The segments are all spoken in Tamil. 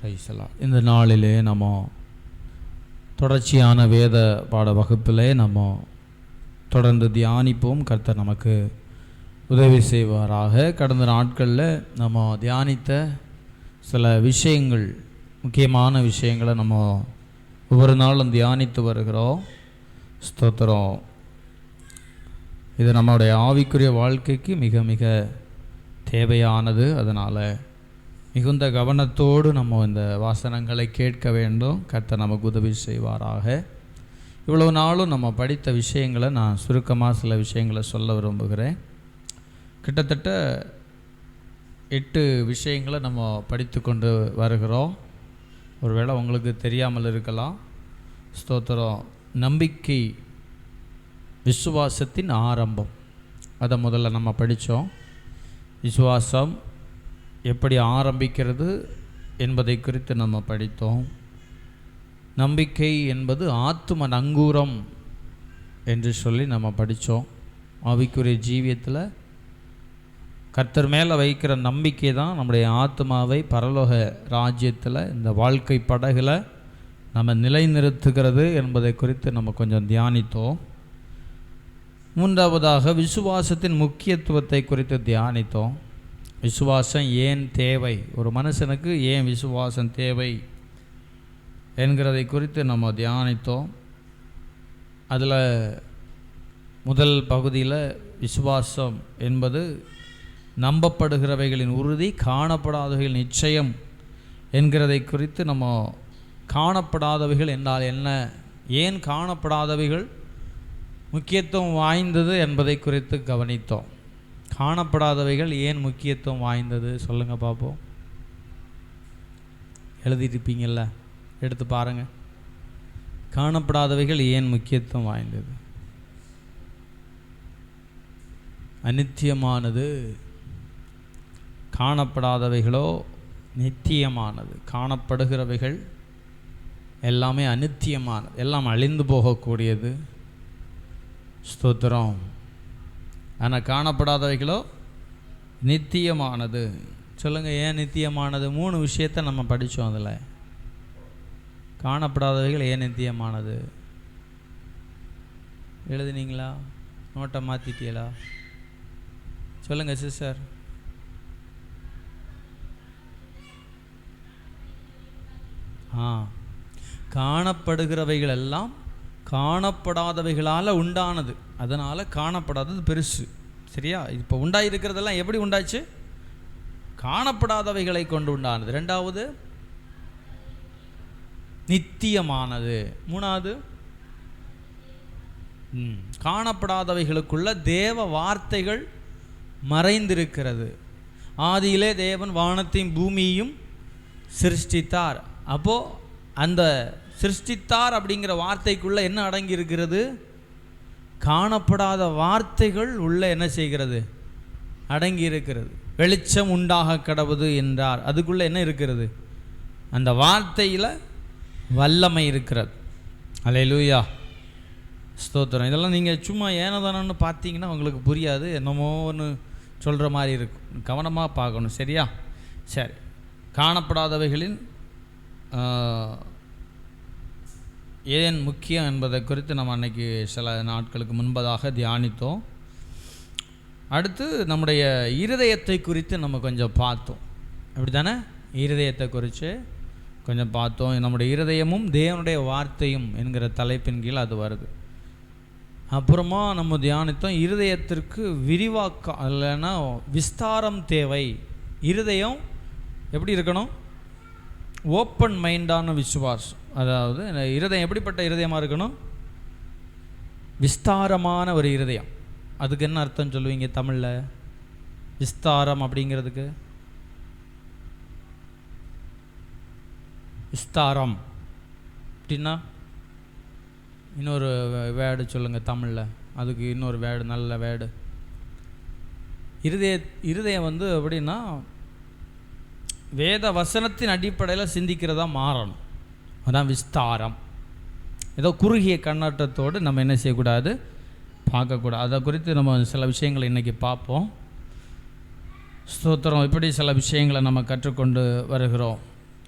இந்த நாளிலே நம்ம தொடர்ச்சியான வேத பாட வகுப்பிலே நம்ம தொடர்ந்து தியானிப்போம். கர்த்தர் நமக்கு உதவி செய்வாராக. கடந்த நாட்களில் நம்ம தியானித்த சில விஷயங்கள், முக்கியமான விஷயங்களை நம்ம ஒவ்வொரு நாளும் தியானித்து வருகிறோம். ஸ்தோத்திரம். இது நம்முடைய ஆவிக்குரிய வாழ்க்கைக்கு மிக மிக தேவையானது. அதனால் மிகுந்த கவனத்தோடு நம்ம இந்த வாசனங்களை கேட்க வேண்டும். கர்த்தர் நமக்கு உதவி செய்வாராக. இவ்வளவு நாளும் நம்ம படித்த விஷயங்களை நான் சுருக்கமாக சில விஷயங்களை சொல்ல விரும்புகிறேன். கிட்டத்தட்ட 8 விஷயங்களை நம்ம படித்து கொண்டு வருகிறோம். ஒருவேளை உங்களுக்கு தெரியாமல் இருக்கலாம். ஸ்தோத்திரம். நம்பிக்கை விசுவாசத்தின் ஆரம்பம், அதை முதல்ல நம்ம படித்தோம். விசுவாசம் எப்படி ஆரம்பிக்கிறது என்பதை குறித்து நம்ம படித்தோம். நம்பிக்கை என்பது ஆத்தும நங்கூரம் என்று சொல்லி நம்ம படித்தோம். ஆவிக்குரிய ஜீவியத்தில் கர்த்தர் மேலே வைக்கிற நம்பிக்கை தான் நம்முடைய ஆத்மாவை பரலோக ராஜ்யத்தில் இந்த வாழ்க்கை படகுல நம்ம நிலைநிறுத்துகிறது என்பதை குறித்து நம்ம கொஞ்சம் தியானித்தோம். மூன்றாவதாக விசுவாசத்தின் முக்கியத்துவத்தை குறித்து தியானித்தோம். விசுவாசம் ஏன் தேவை, ஒரு மனுஷனுக்கு ஏன் விசுவாசம் தேவை என்கிறதை குறித்து நம்ம தியானித்தோம். அதில் முதல் பகுதியில் விசுவாசம் என்பது நம்பப்படுகிறவைகளின் உறுதி, காணப்படாதவைகள் நிச்சயம் என்கிறதை குறித்து நம்ம காணப்படாதவைகள் என்றால் என்ன, ஏன் காணப்படாதவைகள் முக்கியத்துவம் வாய்ந்தது என்பதை குறித்து கவனித்தோம். காணப்படாதவைகள் ஏன் முக்கியத்துவம் வாய்ந்தது சொல்லுங்கள் பார்ப்போம். எழுதிட்டுருப்பீங்கள்ல, எடுத்து பாருங்கள். காணப்படாதவைகள் ஏன் முக்கியத்துவம் வாய்ந்தது? அநித்தியமானது, காணப்படாதவைகளோ நித்தியமானது. காணப்படுகிறவைகள் எல்லாமே அநித்தியமானது, எல்லாம் அழிந்து போகக்கூடியது. ஸ்தோத்திரம். ஆனால் காணப்படாதவைகளோ நித்தியமானது. சொல்லுங்கள், ஏன் நித்தியமானது? 3 விஷயத்தை நம்ம படித்தோம். அதில் காணப்படாதவைகள் ஏன் நித்தியமானது எழுதுனீங்களா? நோட்டை மாற்றிட்டீங்களா? சொல்லுங்கள் சிஸ்டர். காணப்படுகிறவைகள் எல்லாம் காணப்படாதவைகளால் உண்டானது. அதனால் காணப்படாதது பெருசு. சரியா? இப்போ உண்டாயிருக்கிறதெல்லாம் எப்படி உண்டாச்சு? காணப்படாதவைகளை கொண்டு உண்டானது. 2வது நித்தியமானது. 3வது காணப்படாதவைகளுக்குள்ள தேவ வார்த்தைகள் மறைந்திருக்கிறது. ஆதியிலே தேவன் வானத்தையும் பூமியையும் சிருஷ்டித்தார். அப்போது அந்த சிருஷ்டித்தார் அப்படிங்கிற வார்த்தைக்குள்ளே என்ன அடங்கி இருக்கிறது? காணப்படாத வார்த்தைகள் உள்ள என்ன செய்கிறது? அடங்கி இருக்கிறது. வெளிச்சம் உண்டாக கடவுது என்றார். அதுக்குள்ளே என்ன இருக்கிறது? அந்த வார்த்தையில் வல்லமை இருக்கிறது. அல்லேலூயா, ஸ்தோத்திரம். இதெல்லாம் நீங்கள் சும்மா ஏனதானு பார்த்தீங்கன்னா உங்களுக்கு புரியாது. என்னமோ ஒன்று சொல்கிற மாதிரி இருக்கும். கவனமாக பார்க்கணும். சரியா? சரி. காணப்படாதவைகளின் ஏன் முக்கியம் என்பதை குறித்து நம்ம அன்றைக்கி சில நாட்களுக்கு முன்பதாக தியானித்தோம். அடுத்து நம்முடைய இருதயத்தை குறித்து நம்ம கொஞ்சம் பார்த்தோம். அப்படி தானே? இருதயத்தை குறித்து கொஞ்சம் பார்த்தோம். நம்முடைய இருதயமும் தேவனுடைய வார்த்தையும் என்கிற தலைப்பின் கீழ் அது வருது. அப்புறமா நம்ம தியானித்தோம், இருதயத்திற்கு விரிவாக்கம் இல்லைன்னா விஸ்தாரம் தேவை. இருதயம் எப்படி இருக்கணும்? ஓப்பன் மைண்டான விசுவாசம். அதாவது இருதயம் எப்படிப்பட்ட இருதயமாக இருக்கணும்? விஸ்தாரமான ஒரு இருதயம். அதுக்கு என்ன அர்த்தம் சொல்லுவீங்க தமிழில்? விஸ்தாரம் அப்படிங்கிறதுக்கு விஸ்தாரம் அப்படின்னா இன்னொரு வேர்டு சொல்லுங்கள் தமிழில். அதுக்கு இன்னொரு வேர்டு, நல்ல வேர்டு. இருதயம் வந்து எப்படின்னா வேத வசனத்தின் அடிப்படையில் சிந்திக்கிறதா மாறணும். அதான் விஸ்தாரம். ஏதோ குறுகிய கண்ணோட்டத்தோடு நம்ம என்ன செய்யக்கூடாது? பார்க்கக்கூடாது. அதை குறித்து நம்ம சில விஷயங்களை இன்றைக்கி பார்ப்போம். ஸ்தோத்திரம். இப்படி சில விஷயங்களை நம்ம கற்றுக்கொண்டு வருகிறோம்.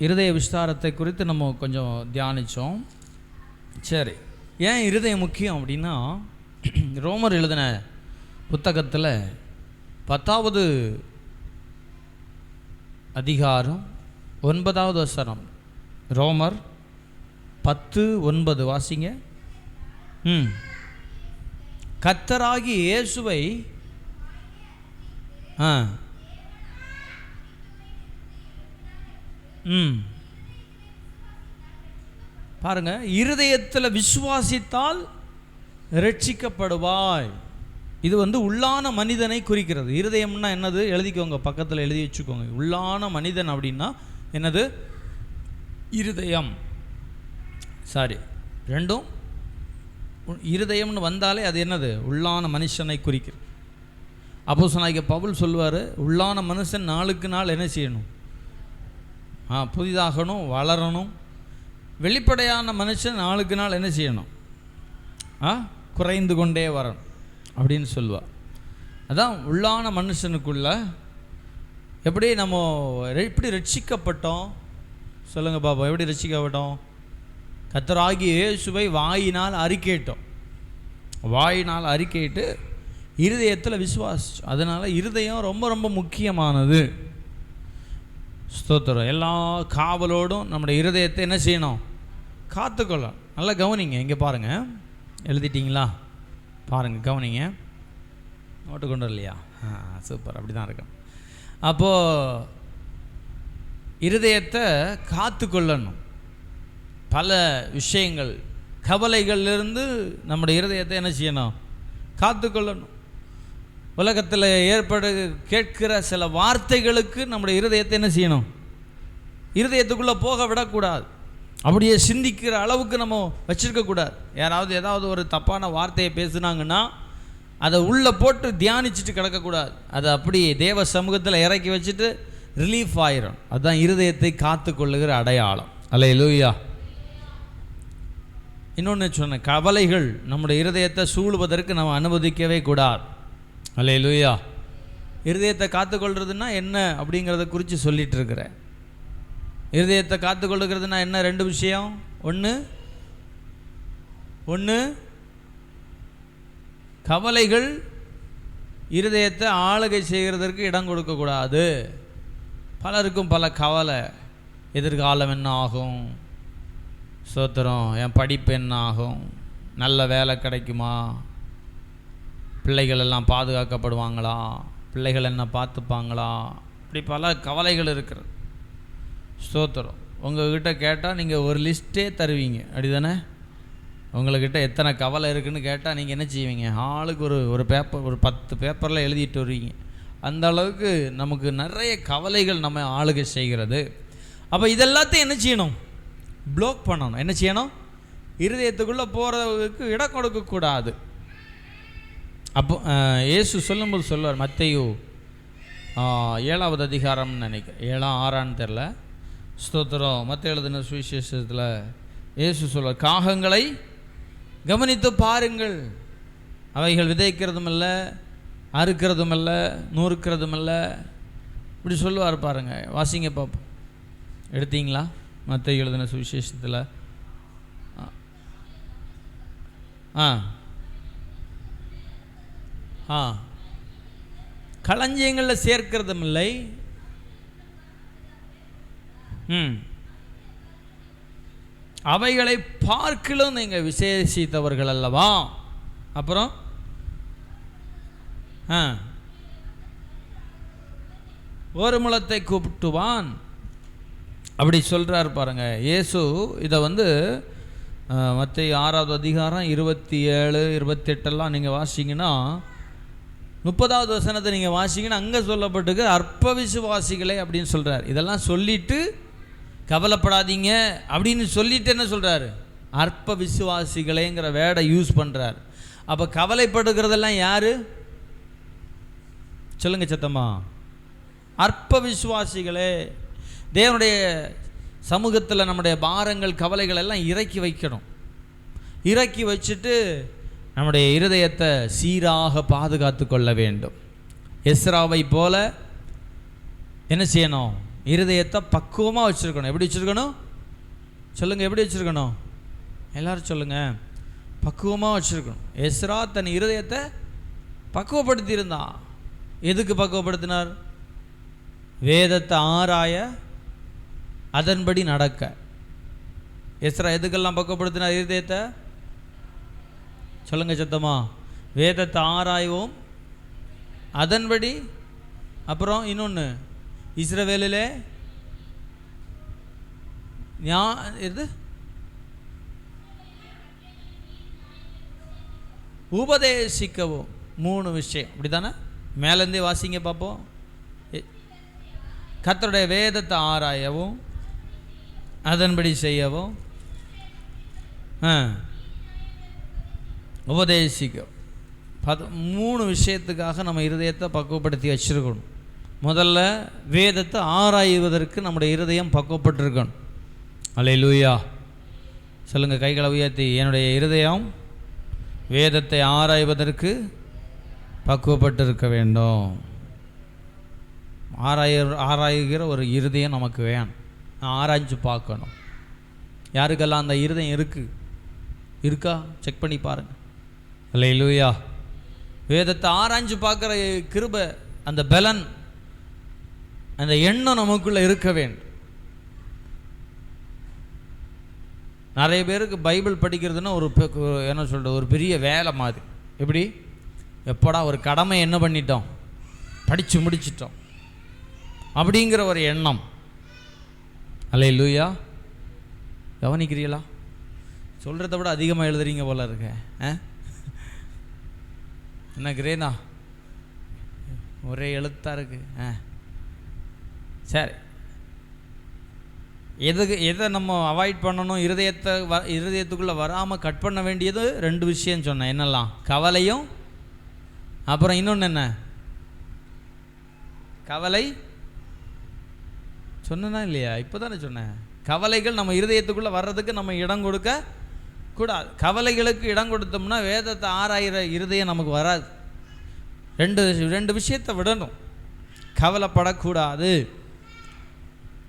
இருதய விஸ்தாரத்தை குறித்து நம்ம கொஞ்சம் தியானித்தோம். சரி, ஏன் இருதயம் முக்கியம் அப்படின்னா, ரோமர் எழுதின புத்தகத்தில் 10வது அதிகாரம் 9வது வசனம். ரோமர் 10:9 வாசிங்க. கர்த்தராகிய இயேசுவை பாருங்க, இருதயத்தில் விசுவாசித்தால் ரட்சிக்கப்படுவாய். இது உள்ளான மனிதனை குறிக்கிறது. இருதயம்னா என்னது? எழுதிக்கோங்க, பக்கத்தில் எழுதி வச்சுக்கோங்க. உள்ளான மனிதன் அப்படின்னா என்னது? இருதயம். சாரி, ரெண்டும் இருதயம்னு வந்தாலே அது என்னது? உள்ளான மனுஷனை குறிக்கிறது. அப்போஸ்தலனாகிய பவுல் சொல்லுவார், உள்ளான மனுஷன் நாளுக்கு நாள் என்ன செய்யணும்? புதிதாகணும், வளரணும். வெளிப்படையான மனுஷன் நாளுக்கு நாள் என்ன செய்யணும்? குறைந்து கொண்டே வரணும் அப்படின்னு சொல்லுவார். அதான் உள்ளான மனுஷனுக்குள்ள எப்படி நம்ம எப்படி ரட்சிக்கப்பட்டோம்? சொல்லுங்கள் பாப்பா, எப்படி ரட்சிக்கப்பட்டோம்? கர்த்தராகிய இயேசுவை வாயினால் அறிக்கையிட்டோம். வாயினால் அறிக்கையிட்டு இருதயத்தில் விசுவாசிச்சோம். அதனால் இருதயம் ரொம்ப ரொம்ப முக்கியமானது. ஸ்தோத்திரம். எல்லா காவலோடும் நம்முடைய இருதயத்தை என்ன செய்யணும்? காத்துக்கொள்ளணும். நல்லா கவனிங்க, இங்கே பாருங்கள், எழுதிட்டிங்களா? பாருங்கள், கவனிங்க. நோட்டு கொண்டு இல்லையா? சூப்பர், அப்படி தான் இருக்கும். அப்போது இருதயத்தை காத்துக்கொள்ளணும். பல விஷயங்கள், கவலைகளிலிருந்து நம்முடைய இருதயத்தை என்ன செய்யணும்? காத்துக்கொள்ளணும். உலகத்தில் கேட்கிற சில வார்த்தைகளுக்கு நம்முடைய இருதயத்தை என்ன செய்யணும்? இருதயத்துக்குள்ளே போக விடக்கூடாது. அப்படியே சிந்திக்கிற அளவுக்கு நம்ம வச்சுருக்கக்கூடாது. யாராவது ஏதாவது ஒரு தப்பான வார்த்தையை பேசுனாங்கன்னா அதை உள்ளே போட்டு தியானிச்சுட்டு கிடக்கக்கூடாது. அதை அப்படியே தேவ சமூகத்தில் இறக்கி வச்சுட்டு ரிலீஃப் ஆயிரும். அதுதான் இருதயத்தை காத்து கொள்ளுகிற அடையாளம். அல்லேலூயா. இன்னொன்று சொன்ன, கவலைகள் நம்முடைய இருதயத்தை சூழுவதற்கு நம்ம அனுமதிக்கவே கூடாது. அல்லேலூயா. இருதயத்தை காத்துக்கொள்றதுன்னா என்ன அப்படிங்கிறத குறித்து சொல்லிட்டு இருக்கிறேன். இருதயத்தை காத்துக்கொள்ளுகிறதுனா என்ன? 2 விஷயம். ஒன்று கவலைகள் இருதயத்தை ஆளுகை செய்கிறதற்கு இடம் கொடுக்கக்கூடாது. பலருக்கும் பல கவலை. எதிர்காலம் என்ன ஆகும்? சோத்திரம், என் படிப்பு என்ன ஆகும்? நல்ல வேலை கிடைக்குமா? பிள்ளைகள் எல்லாம் பாதுகாக்கப்படுவாங்களா? பிள்ளைகள் என்ன பார்த்துப்பாங்களா? இப்படி பல கவலைகள் இருக்கிறது. ஸ்தோத்திரம். உங்கள்கிட்ட கேட்டால் நீங்கள் ஒரு லிஸ்ட்டே தருவீங்க, அப்படி தானே? உங்கள்கிட்ட எத்தனை கவலை இருக்குதுன்னு கேட்டால் நீங்கள் என்ன செய்வீங்க? ஆளுக்கு ஒரு பேப்பர், ஒரு 10 பேப்பரில் எழுதிட்டு வருவீங்க. அந்த அளவுக்கு நமக்கு நிறைய கவலைகள் நம்ம ஆளுகை செய்கிறது. அப்போ இதெல்லாத்தையும் என்ன செய்யணும்? ப்ளாக் பண்ணணும். என்ன செய்யணும்? இருதயத்துக்குள்ளே போகிறதுக்கு இடம் கொடுக்கக்கூடாது. அப்போ இயேசு சொல்லும்போது சொல்லுவார், மத்தேயு 7வது அதிகாரம்னு நினைக்கிறேன், 7ஆம் 6ஆன்னு தெரில. ஸ்தோத்திரம். மத்தேயு எழுதின சுவிசேஷத்தில் இயேசு சொல்வார், காகங்களை கவனித்து பாருங்கள், அவைகள் விதைக்கிறதும் இல்லை, அறுக்கிறதும் இல்லை, நூறுக்கிறதும் இல்லை. இப்படி சொல்லுவார் பாருங்கள். வாசிங்க பார்ப்போம். எடுத்தீங்களா? மத்தேயு எழுதின சுவிசேஷத்தில் களஞ்சியங்களில் சேர்க்கிறதும் இல்லை. அவைகளை பார்க்கலும் நீங்கள் விசேஷித்தவர்கள் அல்லவா? அப்புறம் ஒரு முழத்தை கூப்பிட்டுவான். அப்படி சொல்கிறார் பாருங்க இயேசு. இதை மத்தேயு 6வது அதிகாரம் 27, 28 நீங்கள் வாசிங்கன்னா, 30வது வசனத்தை நீங்கள் வாசிங்கன்னா அங்கே சொல்லப்பட்டிருக்கு அற்ப விசுவாசிகளே அப்படின்னு சொல்கிறார். இதெல்லாம் சொல்லிட்டு கவலைப்படாதீங்க அப்படின்னு சொல்லிட்டு என்ன சொல்கிறாரு? அற்ப விசுவாசிகளேங்கிற வேர்டை யூஸ் பண்ணுறார். அப்போ கவலைப்படுகிறதெல்லாம் யார்? சொல்லுங்க சத்தம்மா. அற்ப விசுவாசிகளே. தேவனுடைய சமூகத்தில் நம்முடைய பாரங்கள், கவலைகள் எல்லாம் இறக்கி வைக்கணும். இறக்கி வச்சுட்டு நம்முடைய இருதயத்தை சீராக பாதுகாத்து கொள்ள வேண்டும். எஸ்ராவை போல என்ன செய்யணும்? இருதயத்தை பக்குவமாக வச்சுருக்கணும். எப்படி வச்சுருக்கணும் சொல்லுங்கள், எப்படி வச்சுருக்கணும்? எல்லோரும் சொல்லுங்கள். பக்குவமாக வச்சுருக்கணும். எஸ்ரா தன் இருதயத்தை பக்குவப்படுத்தி இருந்தான். எதுக்கு பக்குவப்படுத்தினார்? வேதத்தை ஆராய, அதன்படி நடக்க. எஸ்ரா எதுக்கெல்லாம் பக்குவப்படுத்தினார் இருதயத்தை? சொல்லுங்க சத்தமா. வேதத்தை ஆராய்வோம், அதன்படி. அப்புறம் இன்னொன்று, இஸ்ரவேலிலே இது உபதேசிக்கவும். 3 விஷயம். அப்படி தானே? மேலேருந்தே வாசிங்க பார்ப்போம். கர்த்தருடைய வேதத்தை ஆராயவும், அதன்படி செய்யவும், உபதேசிக்கவும். 3 விஷயத்துக்காக நம்ம இருதயத்தை பக்குவப்படுத்தி வச்சுருக்கணும். முதல்ல வேதத்தை ஆராய்வதற்கு நம்முடைய இருதயம் பக்குவப்பட்டிருக்கணும். அல்லேலூயா சொல்லுங்கள், கைகளை உயர்த்தி. என்னுடைய இருதயம் வேதத்தை ஆராய்வதற்கு பக்குவப்பட்டிருக்க வேண்டும். ஆராய்கிற ஒரு இருதயம் நமக்கு வேணும். ஆராய்ஞ்சு பார்க்கணும். யாருக்கெல்லாம் அந்த இருதயம் இருக்கா செக் பண்ணி பாருங்கள். அல்லேலூயா. வேதத்தை ஆராய்ஞ்சு பார்க்குற கிருபை, அந்த பலன், அந்த எண்ணம் நமக்குள்ளே இருக்க வேண்டும். நிறைய பேருக்கு பைபிள் படிக்கிறதுன்னா ஒரு என்ன சொல்கிறது, ஒரு பெரிய வேலை மாதிரி. எப்படி? எப்படா ஒரு கடமை என்ன பண்ணிட்டோம், படித்து முடிச்சிட்டோம் அப்படிங்கிற ஒரு எண்ணம். அல்லேலூயா. கவனிக்கிறீங்களா? சொல்கிறத விட அதிகமாக எழுதுறீங்க போல இருக்க. என்ன கிரேனா, ஒரே எழுத்தாக இருக்கு. சரி, எதை நம்ம அவாய்ட் பண்ணணும்? இருதயத்துக்குள்ளே வராமல் கட் பண்ண வேண்டியது 2 விஷயம் சொன்னேன். என்னெல்லாம்? கவலையும், அப்புறம் இன்னொன்று என்ன? கவலை சொன்னா இல்லையா? இப்போ தானே சொன்னேன். கவலைகள் நம்ம இருதயத்துக்குள்ளே வர்றதுக்கு நம்ம இடம் கொடுக்க கூடாது. கவலைகளுக்கு இடம் கொடுத்தோம்னா வேதத்தை ஆராயிற இருதயம் நமக்கு வராது. 2 விஷயத்தை விடணும். கவலைப்படக்கூடாது.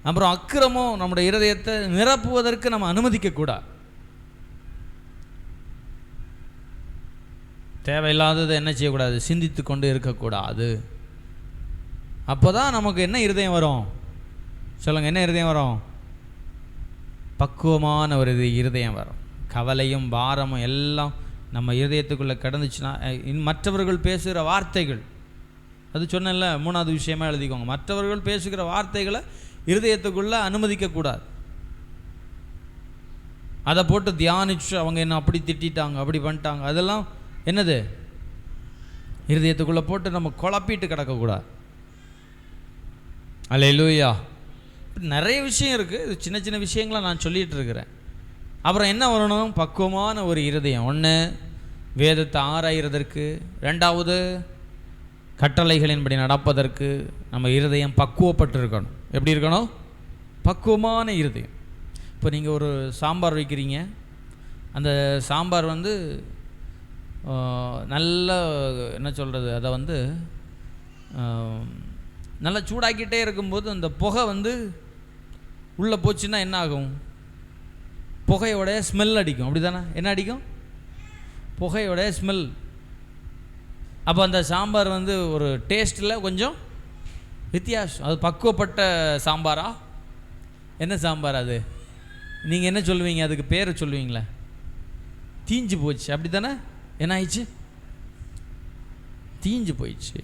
அப்புறம் அக்கிரமம் நம்முடைய இருதயத்தை நிரப்புவதற்கு நம்ம அனுமதிக்கக்கூடாது. தேவையில்லாததை என்ன செய்யக்கூடாது? சிந்தித்து கொண்டு இருக்கக்கூடாது. அப்போ தான் நமக்கு என்ன இருதயம் வரும்? சொல்லுங்கள், என்ன இருதயம் வரும்? பக்குவமான ஒரு இருதயம் வரும். கவலையும் பாரமும் எல்லாம் நம்ம இருதயத்துக்குள்ளே கிடந்துச்சுன்னா, மற்றவர்கள் பேசுகிற வார்த்தைகள், அது சொன்னேன்ல, 3வது விஷயமாக எழுதிக்கோங்க. மற்றவர்கள் பேசுகிற வார்த்தைகளை இருதயத்துக்குள்ளே அனுமதிக்கக்கூடாது. அதை போட்டு தியானிச்சு அவங்க என்ன அப்படி திட்டாங்க, அப்படி பண்ணிட்டாங்க, அதெல்லாம் என்னது? இருதயத்துக்குள்ளே போட்டு நம்ம குழப்பிட்டு கிடக்கக்கூடாது. அல்லேலூயா. நிறைய விஷயம் இருக்குது. இது சின்ன சின்ன விஷயங்களை நான் சொல்லிகிட்டு இருக்கிறேன். அப்புறம் என்ன வரணும்? பக்குவமான ஒரு இருதயம். 1, வேதத்தை ஆராய்கிறதற்கு. 2வது, கட்டளைகளின்படி நடப்பதற்கு நம்ம இருதயம் பக்குவப்பட்டு இருக்கணும். எப்படி இருக்கணும்? பக்குவமான இருதயம். இப்போ நீங்கள் ஒரு சாம்பார் வைக்கிறீங்க. அந்த சாம்பார் நல்ல என்ன சொல்கிறது, அதை நல்லா சூடாக்கிட்டே இருக்கும்போது அந்த புகை உள்ளே போச்சுன்னா என்ன ஆகும்? புகையோடைய ஸ்மெல் அடிக்கும். அப்படி தானே? என்ன அடிக்கும்? புகையோடைய ஸ்மெல். அப்போ அந்த சாம்பார் ஒரு டேஸ்ட்டில் கொஞ்சம் வித்தியாசம். அது பக்குவப்பட்ட சாம்பாரா? என்ன சாம்பார் அது? நீங்கள் என்ன சொல்லுவீங்க? அதுக்கு பேர் சொல்லுவீங்களே? தீஞ்சு போச்சு. அப்படி தானே? என்ன ஆயிடுச்சு? தீஞ்சு போயிடுச்சு.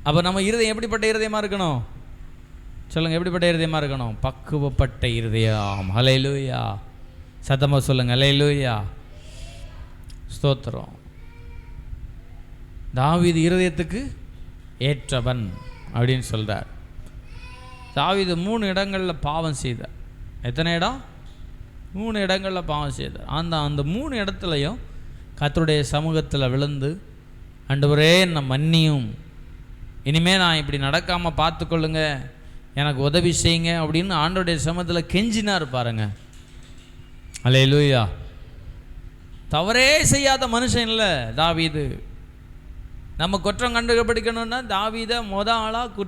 அப்போ நம்ம இருதயம் எப்படிப்பட்ட இருதயமாக இருக்கணும்? சொல்லுங்கள், எப்படிப்பட்ட இருதயமாக இருக்கணும்? பக்குவப்பட்ட இருதயம். ஹல்லேலூயா. சத்தமாக சொல்லுங்கள், ஹல்லேலூயா. ஸ்தோத்திரம். தாவீது இருதயத்துக்கு ஏற்றவன் அப்படின்னு சொல்கிறார். தாவீது 3 இடங்களில் பாவம் செய்தார். எத்தனை இடம்? 3 இடங்களில் பாவம் செய்தார். அந்த 3 இடத்துலையும் கர்த்தருடைய சமூகத்தில் விழுந்து, ஆண்டவரே என்னை மன்னியும், இனிமேல் நான் இப்படி நடக்காமல் பார்த்துக்கொள்ளுங்க, எனக்கு உதவி செய்யுங்க அப்படின்னு ஆண்டவருடைய சமூகத்தில் கெஞ்சினார் பாருங்க. அல்லேலூயா. தவறே செய்யாத மனுஷன் இல்லை தாவீது. நம்ம குற்றம் கண்டுபிடிக்கணும்னா தாவீதை ஆளாக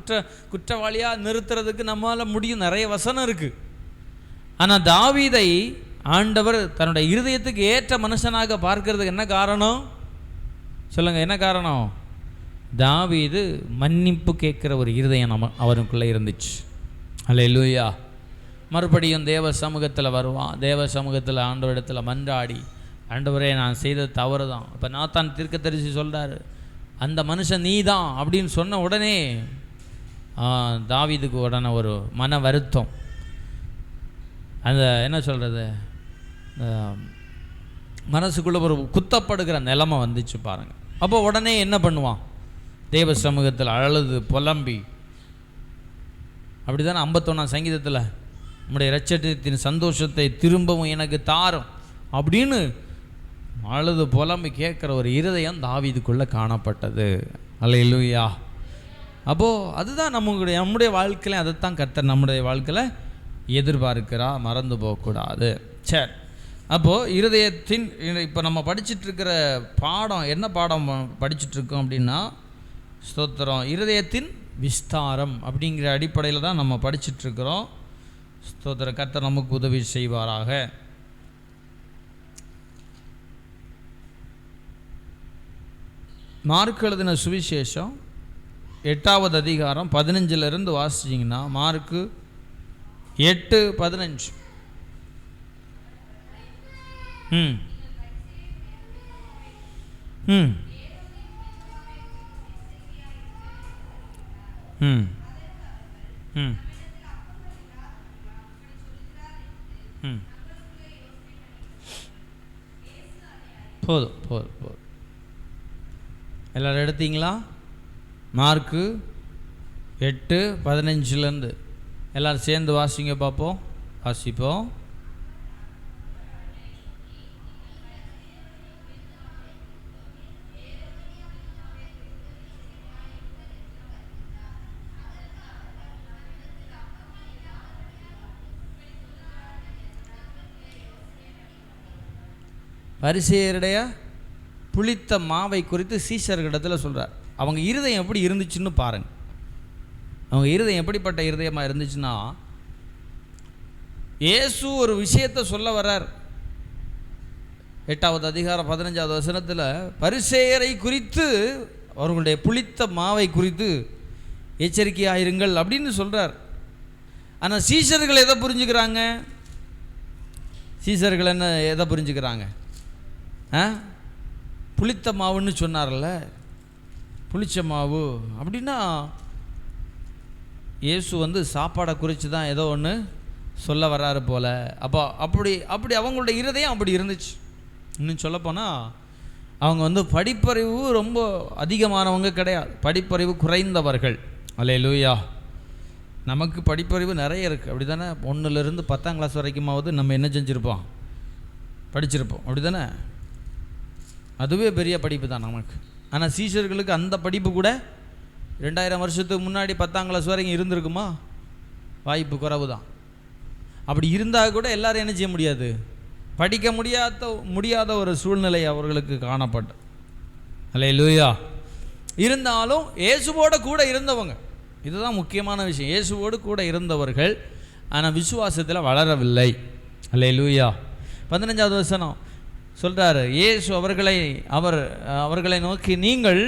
குற்றவாளியாக நிறுத்துறதுக்கு நம்மளால் முடியும். நிறைய வசனம் இருக்குது. ஆனால் தாவீதை ஆண்டவர் தன்னுடைய இருதயத்துக்கு ஏற்ற மனுஷனாக பார்க்கறதுக்கு என்ன காரணம் சொல்லுங்கள்? என்ன காரணம்? தாவீது மன்னிப்பு கேட்குற ஒரு இருதயம் அவனுக்குள்ளே இருந்துச்சு. அல்லேலூயா. மறுபடியும் தேவ சமூகத்தில் வருவான். தேவ சமூகத்தில் ஆண்டவரிடத்தில் மன்றாடி, ஆண்டவரே நான் செய்தது தவறு தான். இப்போ நாத்தான் தீர்க்கதரிசி சொல்கிறாரு, அந்த மனுஷன் நீ தான் அப்படின்னு சொன்ன உடனே தாவீதுக்கு உடனே ஒரு மன வருத்தம், அந்த என்ன சொல்கிறது, மனசுக்குள்ளே ஒரு குத்தப்படுகிற நிலைமை வந்துச்சு பாருங்கள். அப்போ உடனே என்ன பண்ணுவான்? தேவ சமூகத்தில் அழுது புலம்பி, அப்படி தானே 51ஆம் சங்கீதத்தில் நம்முடைய இரட்சத்தின் சந்தோஷத்தை திரும்பவும் எனக்கு தாரும் அப்படின்னு அழுது புலம்பி கேட்குற ஒரு இருதயம் தாவீதுக்குள்ளே காணப்பட்டது. அல்லேலூயா. அப்போது அதுதான் நம்முடைய வாழ்க்கையில் அதைத்தான் கர்த்தர் நம்முடைய வாழ்க்கையில் எதிர்பார்க்கிறா, மறந்து போகக்கூடாது. சரி, அப்போது இருதயத்தின் இப்போ நம்ம படிச்சுட்ருக்கிற பாடம் என்ன பாடம் படிச்சுட்ருக்கோம் அப்படின்னா, ஸ்தோத்திரம், இருதயத்தின் விஸ்தாரம் அப்படிங்கிற அடிப்படையில் தான் நம்ம படிச்சுட்ருக்கிறோம். ஸ்தோத்திர, கர்த்தர் நமக்கு உதவி செய்வாராக. மார்க் எழுதின சுவிசேஷம் 8வது அதிகாரம் 15 வாசிச்சிங்கன்னா, மார்க்கு 8:15. ம் ம் ம் ம் ம் போதும் போதும் போதும். எல்லோரும் எடுத்தீங்களா? மார்க்கு 8:15 எல்லோரும் சேர்ந்து வாசிங்க பார்ப்போம். வாசிப்போம். பரிசேயருடைய புளித்த மாவை குறித்து சீஷர்களிடத்தில் சொல்கிறார். அவங்க இருதயம் எப்படி இருந்துச்சுன்னு பாருங்கள். அவங்க இருதயம் எப்படிப்பட்ட இருதயமாக இருந்துச்சுன்னா, இயேசு ஒரு விஷயத்தை சொல்ல வர்றார். 8வது அதிகாரம் 15வது வசனத்தில் பரிசேயரை குறித்து, அவர்களுடைய புளித்த மாவை குறித்து எச்சரிக்கையாயிருங்கள் அப்படின்னு சொல்கிறார். ஆனால் சீஷர்கள் எதை புரிஞ்சுக்கிறாங்க? சீஷர்கள் என்ன எதை புரிஞ்சுக்கிறாங்க? புளித்த மாவுன்னு சொன்னார்ல, புளிச்ச மாவு அப்படின்னா இயேசு சாப்பாடை குறித்து தான் ஏதோ ஒன்று சொல்ல வர்றாரு போல். அப்போ அப்படி அவங்களுடைய இருதயம் அப்படி இருந்துச்சு. இன்னும் சொல்லப்போனால் அவங்க படிப்பறிவு ரொம்ப அதிகமானவங்க கிடையாது, படிப்பறிவு குறைந்தவர்கள். அல்லேலூயா. நமக்கு படிப்பறிவு நிறைய இருக்குது, அப்படி தானே? 1லேருந்து 10ஆம் கிளாஸ் வரைக்குமாவது நம்ம என்ன செஞ்சுருப்போம்? படிச்சிருப்போம், அப்படி தானே? அதுவே பெரிய படிப்பு தான் நமக்கு. ஆனால் சீஷர்களுக்கு அந்த படிப்பு கூட 2000 வருஷத்துக்கு முன்னாடி 10ஆம் கிளாஸ் வரைக்கும் இருந்திருக்குமா? வாய்ப்பு குறைவு தான். அப்படி இருந்தால் கூட எல்லாரும் என்ன செய்ய முடியாது? படிக்க முடியாத ஒரு சூழ்நிலை அவர்களுக்கு காணப்பட்டது. அல்லேலூயா. இருந்தாலும் இயேசுவோடு கூட இருந்தவங்க, இதுதான் முக்கியமான விஷயம், இயேசுவோடு கூட இருந்தவர்கள் ஆனால் விசுவாசத்தில் வளரவில்லை. அல்லேலூயா. 15வது வசனம் சொல்கிறாரு, இயேசு அவர்களை நோக்கி, நீங்கள்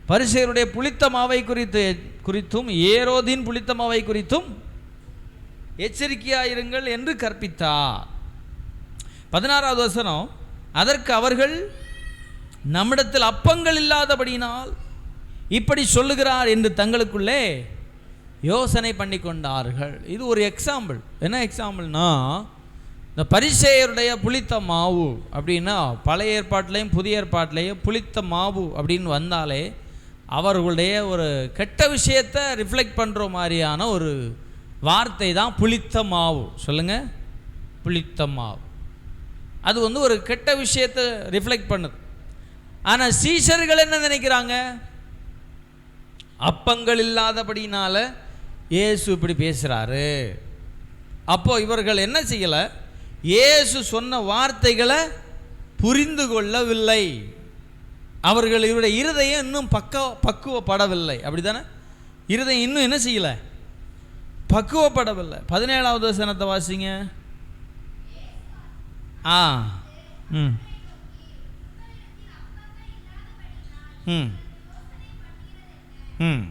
பரிசேயருடைய புளித்த மாவை குறித்தும் ஏரோதின் புளித்த மாவை குறித்தும் எச்சரிக்கையாயிருங்கள் என்று கற்பித்தார். 16வது வசனம், அதற்கு அவர்கள், நம்மிடத்தில் அப்பங்கள் இல்லாதபடியினால் இப்படி சொல்லுகிறார் என்று தங்களுக்குள்ளே யோசனை பண்ணி கொண்டார்கள். இது ஒரு எக்ஸாம்பிள். என்ன எக்ஸாம்பிள்னா, இந்த பரிசேயருடைய புளித்த மாவு அப்படின்னா, பழைய ஏற்பாட்டிலையும் புதிய ஏற்பாட்டிலையும் புளித்த மாவு அப்படின்னு வந்தாலே அவர்களுடைய ஒரு கெட்ட விஷயத்தை ரிஃப்ளெக்ட் பண்ணுற மாதிரியான ஒரு வார்த்தை தான் புளித்த மாவு. சொல்லுங்கள், புளித்த மாவு. அது ஒரு கெட்ட விஷயத்தை ரிஃப்ளெக்ட் பண்ணுது. ஆனால் சீஷர்கள் என்ன நினைக்கிறாங்க? அப்பங்கள் இல்லாதபடினால இயேசு இப்படி பேசுகிறாரு. அப்போது இவர்கள் என்ன செய்யலை? இயேசு சொன்ன வார்த்தைகளை புரிந்து கொள்ளவில்லை. அவர்களுடைய இருதயம் இன்னும் பக்குவப்படவில்லை. அப்படி தானே? இருதயம் இன்னும் என்ன செய்யலை? பக்குவப்படவில்லை. 17வது வசனத்தை வாசிங்க. ம் ம் ம்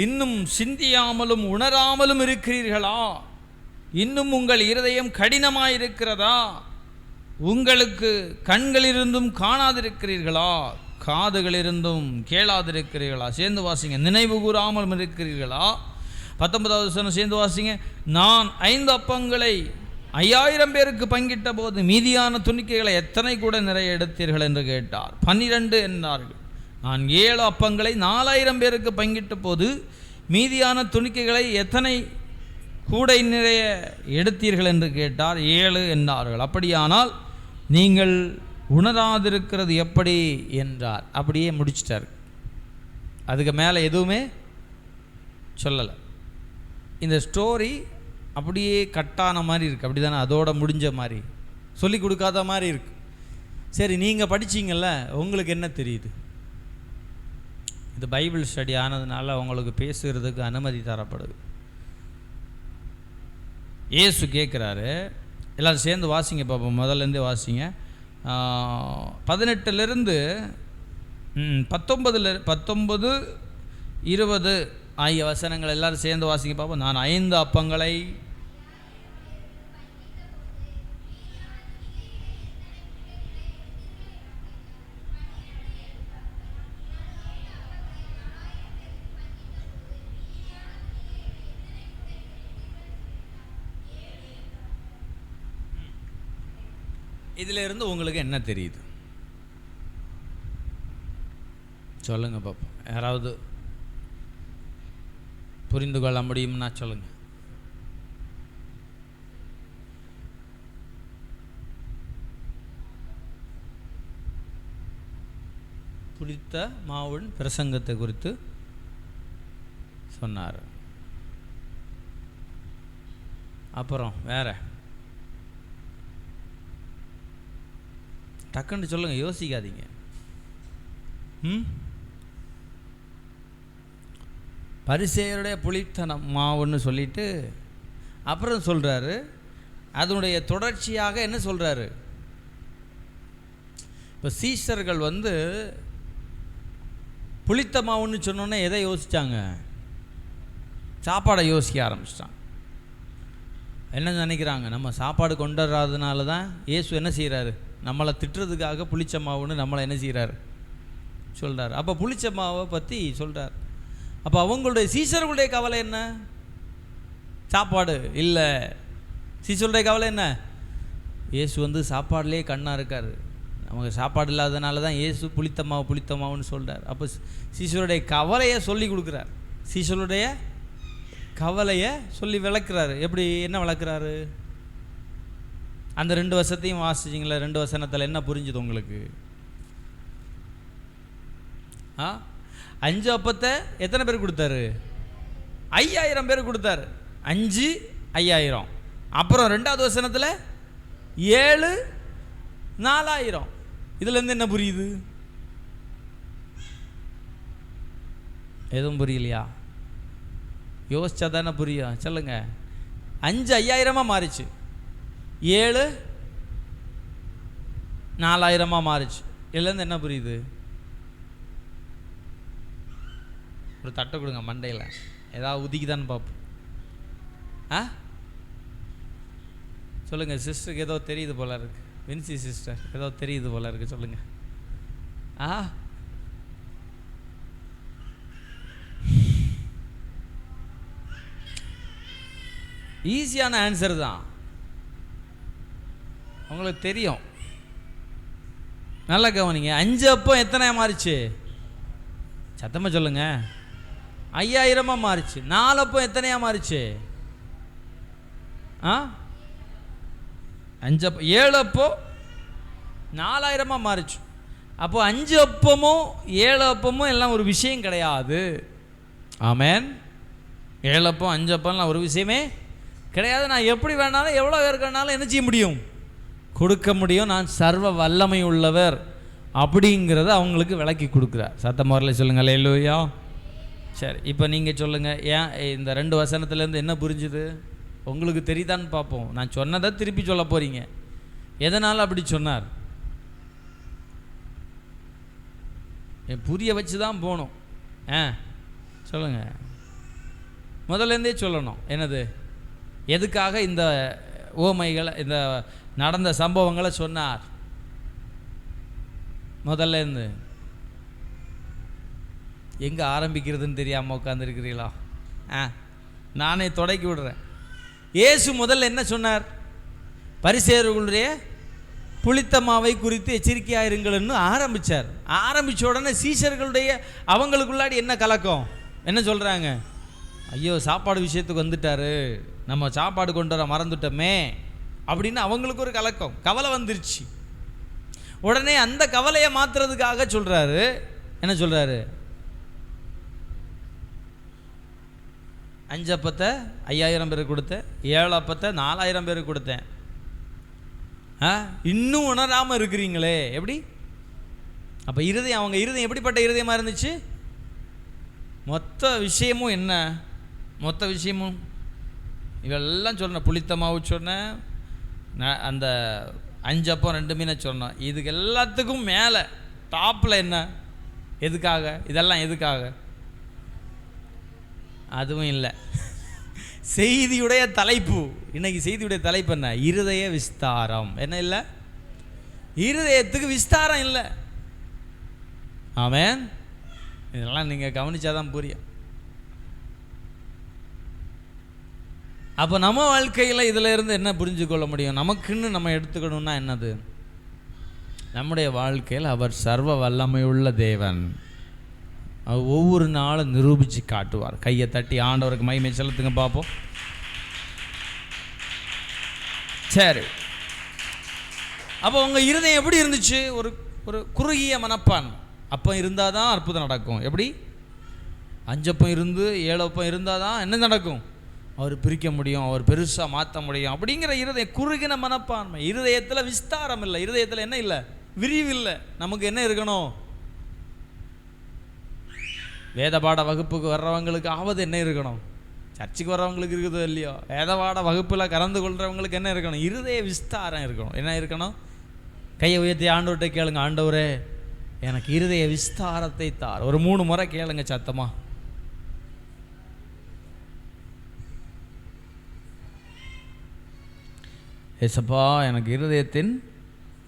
இன்னும் சிந்தியாமலும் உணராமலும் இருக்கிறீர்களா? இன்னும் உங்கள் இருதயம் கடினமாயிருக்கிறதா? உங்களுக்கு கண்களிலிருந்தும் காணாதிருக்கிறீர்களா? காதுகளிலிருந்தும் கேளாதிருக்கிறீர்களா? சேர்ந்து வாசிங்க. நினைவு கூறாமலும் இருக்கிறீர்களா? 19வது வசனம் சேர்ந்து வாசிங்க. நான் 5 அப்பங்களை 5000 பேருக்கு பங்கிட்ட போது மீதியான துணிக்கைகளை எத்தனை கூட நிறைய எடுத்தீர்கள் என்று கேட்டார். 12 என்றார்கள். நான் 7 அப்பங்களை 4000 பேருக்கு பங்கிட்ட போது மீதியான துணிக்கைகளை எத்தனை கூடை நிறைய எடுத்தீர்கள் என்று கேட்டார். 7 என்றார்கள். அப்படியானால் நீங்கள் உணராதிருக்கிறது எப்படி என்றார். அப்படியே முடிச்சிட்டார். அதுக்கு மேலே எதுவுமே சொல்லலை. இந்த ஸ்டோரி அப்படியே கட்டான மாதிரி இருக்குது. அப்படி தானே? அதோட முடிஞ்ச மாதிரி, சொல்லி கொடுக்காத மாதிரி இருக்கு. சரி, நீங்கள் படிச்சிங்கள்ல, உங்களுக்கு என்ன தெரியுது? இது பைபிள் ஸ்டடி ஆனதுனால உங்களுக்கு பேசுகிறதுக்கு அனுமதி தரப்படுது. இயேசு கேட்குறாரு. எல்லோரும் சேர்ந்து வாசிங்க பாப்போம். முதல்லேருந்தே வாசிங்க. 18லேருந்து 19, 20 ஆகிய வசனங்கள் எல்லோரும் சேர்ந்து வாசிங்க பாப்போம். நான் 5 அப்பங்களை இதில் இருந்து உங்களுக்கு என்ன தெரியுது? சொல்லுங்க பாப்போம். யாராவது புரிந்து கொள்ள முடியும்னா சொல்லுங்க. புளித்த மாவின் பிரசங்கத்தை குறித்து சொன்னார். அப்புறம் வேற டக்குன்னு சொல்லுங்க, யோசிக்காதீங்க. பரிசேயருடைய புளித்த மாவுன்னு சொல்லிட்டு அப்புறம் சொல்கிறாரு, அதனுடைய தொடர்ச்சியாக என்ன சொல்கிறாரு? இப்போ சீஷர்கள் புளித்த மாவுன்னு சொன்னோன்னே எதை யோசித்தாங்க? சாப்பாடை யோசிக்க ஆரம்பிச்சிட்டாங்க. என்ன நினைக்கிறாங்க? நம்ம சாப்பாடு கொண்டு வராதனால தான் இயேசு என்ன செய்கிறாரு? நம்மளை திட்டுறதுக்காக புளிச்ச மாவுன்னு நம்மளை என்ன செய்கிறாரு சொல்கிறார். அப்போ புளிச்ச மாவை பற்றி சொல்கிறார். அப்போ அவங்களுடைய சீஷர்களுடைய கவலை என்ன? சாப்பாடு இல்லை. சீஷர்களுடைய கவலை என்ன? இயேசு சாப்பாடுலேயே கண்ணாக இருக்கார். நமக்கு சாப்பாடு இல்லாதனால தான் இயேசு புளித்த மாவுன்னு சொல்கிறார். அப்போ சீஷருடைய கவலையை சொல்லி கொடுக்குறார். சீஷருடைய கவலையை சொல்லி விளக்குறாரு. எப்படி, என்ன விளக்குறாரு? அந்த 2 வசனத்தையும் வாசிச்சிங்களா? 2 வசனத்தில் என்ன புரிஞ்சுது உங்களுக்கு? 5 அப்பத்தை எத்தனை பேர் கொடுத்தாரு? 5000 பேர் கொடுத்தாரு. 5 5000. அப்புறம் 2வது வசனத்தில் 7 4000. இதுலேருந்து என்ன புரியுது? எதுவும் புரியலையா? யோசிச்சா தானே புரியும். சொல்லுங்க. 5 5000 மாறிச்சு, 7 4000 மாறிச்சு. இதுலேருந்து என்ன புரியுது? ஒரு தட்டை கொடுங்க மண்டையில், ஏதாவது உதிக்குதான்னு பார்ப்போம். சொல்லுங்கள். சிஸ்டருக்கு ஏதோ தெரியுது போல இருக்கு. வின்சி சிஸ்டர் ஏதோ தெரியுது போல இருக்கு. சொல்லுங்க. ஈஸியான ஆன்சர் தான், உங்களுக்கு தெரியும். நல்லா கவனிங்க. 5 அப்போ எத்தனை மாறிச்சு? சத்தமாக சொல்லுங்க. 5000 மாறிச்சு. 4 அப்போ எத்தனையா மாறிச்சு? 5 அப்போ 7 அப்போ 4000 மாறிச்சு. அப்போ 5 அப்பமும் 7 அப்பமும் எல்லாம் ஒரு விஷயம் கிடையாது. ஆமேன். 7 அப்பம் 5 அப்பம்லாம் ஒரு விஷயமே கிடையாது. நான் எப்படி வேணாலும் எவ்வளோ பேருக்குனாலும் என்ன செய்ய முடியும்? கொடுக்க முடியும், நான் சர்வ வல்லமை உள்ளவர் அப்படிங்கிறத அவங்களுக்கு விளக்கி கொடுக்குறார். சத்தம் முறையில் சொல்லுங்கள் அல்லேலூயா. சரி, இப்போ நீங்கள் சொல்லுங்கள், ஏன் இந்த 2 வசனத்துலேருந்து என்ன புரிஞ்சுது உங்களுக்கு தெரியுதான்னு பார்ப்போம். நான் சொன்னதை திருப்பி சொல்ல போகிறீங்க. எதனால் அப்படி சொன்னார்? புரிய வச்சு தான் போகணும். சொல்லுங்கள், முதல்லேருந்தே சொல்லணும். என்னது, எதுக்காக இந்த ஓமைகளை, இந்த நடந்த சம்பவங்களை சொன்னார்? முதல்லேருந்து எங்கே ஆரம்பிக்கிறதுன்னு தெரியாமல் உட்காந்துருக்கிறீங்களா? நானே தொடக்கி விடுறேன். இயேசு முதல்ல என்ன சொன்னார்? பரிசேயர்களுடைய புளித்த மாவை குறித்து எச்சரிக்கையாயிருங்கள்னு ஆரம்பித்தார். ஆரம்பித்த உடனே சீஷர்களுடைய அவங்களுக்குள்ளாடி என்ன கலக்கம்? என்ன சொல்கிறாங்க? ஐயோ, சாப்பாடு விஷயத்துக்கு வந்துட்டாரு, நம்ம சாப்பாடு கொண்டு வர மறந்துட்டோமே அப்படின்னு அவங்களுக்கு ஒரு கலக்கம், கவலை வந்துருச்சு. உடனே அந்த கவலையை மாற்றுறதுக்காக சொல்கிறாரு. என்ன சொல்கிறாரு? 5 அப்பத்தை 5000 பேருக்கு கொடுத்தேன், 7 அப்பத்தை 4000 பேருக்கு கொடுத்தேன். இன்னும் உணராமல் இருக்கிறீங்களே, எப்படி? அப்போ இருதயம், அவங்க இருதயம் எப்படிப்பட்ட இருதயமாக இருந்துச்சு? மொத்த விஷயமும் என்ன? மொத்த விஷயமும் இவெல்லாம் சொன்னேன். புளித்த மாவு சொன்னேன், அந்த 5 அப்பம் 2 மீனை சொன்னோம். இதுக்கு எல்லாத்துக்கும் மேலே டாப்பில் என்ன? எதுக்காக இதெல்லாம்? எதுக்காக? அதுவும் இல்லை. செய்தியுடைய தலைப்பு, இன்னைக்கு செய்தியுடைய தலைப்பு என்ன? இருதய விஸ்தாரம். என்ன இல்லை? இருதயத்துக்கு விஸ்தாரம் இல்லை. ஆமென். இதெல்லாம் நீங்கள் கவனிச்சாதான் புரியும். அப்போ நம்ம வாழ்க்கையில் இதில் இருந்து என்ன புரிஞ்சு கொள்ள முடியும்? நமக்குன்னு நம்ம எடுத்துக்கணும்னா என்னது? நம்முடைய வாழ்க்கையில் அவர் சர்வ வல்லமையுள்ள தேவன். அவர் ஒவ்வொரு நாளும் நிரூபித்து காட்டுவார். கையை தட்டி ஆண்டவருக்கு மகிமை செலுத்துங்க பார்ப்போம். சரி, அப்போ உங்கள் இருதயம் எப்படி இருந்துச்சு? ஒரு ஒரு குறுகிய மனப்பான். அப்போ இருந்தால் தான் அற்புதம் நடக்கும். எப்படி? 5 அப்பம் இருந்து 7 அப்பம் இருந்தால் தான் என்ன நடக்கும்? அவர் பிரிக்க முடியும், அவர் பெருசாக மாற்ற முடியும் அப்படிங்கிற இருதயம், குறுகின மனப்பான்மை. இருதயத்தில் விஸ்தாரம் இல்லை. இருதயத்தில் என்ன இல்லை? விரிவு இல்லை. நமக்கு என்ன இருக்கணும்? வேத பாட வகுப்புக்கு வர்றவங்களுக்கு ஆவது என்ன இருக்கணும்? சர்ச்சுக்கு வர்றவங்களுக்கு இருக்குதோ இல்லையோ, வேத பாட வகுப்பில் கலந்து கொள்கிறவங்களுக்கு என்ன இருக்கணும்? இருதய விஸ்தாரம் இருக்கணும். என்ன இருக்கணும்? கையை உயர்த்தி ஆண்டவர்கிட்ட கேளுங்க, ஆண்டவரே எனக்கு இருதய விஸ்தாரத்தை தார். ஒரு 3 முறை கேளுங்க சத்தமா. ஏசப்பா எனக்கு இருதயத்தின்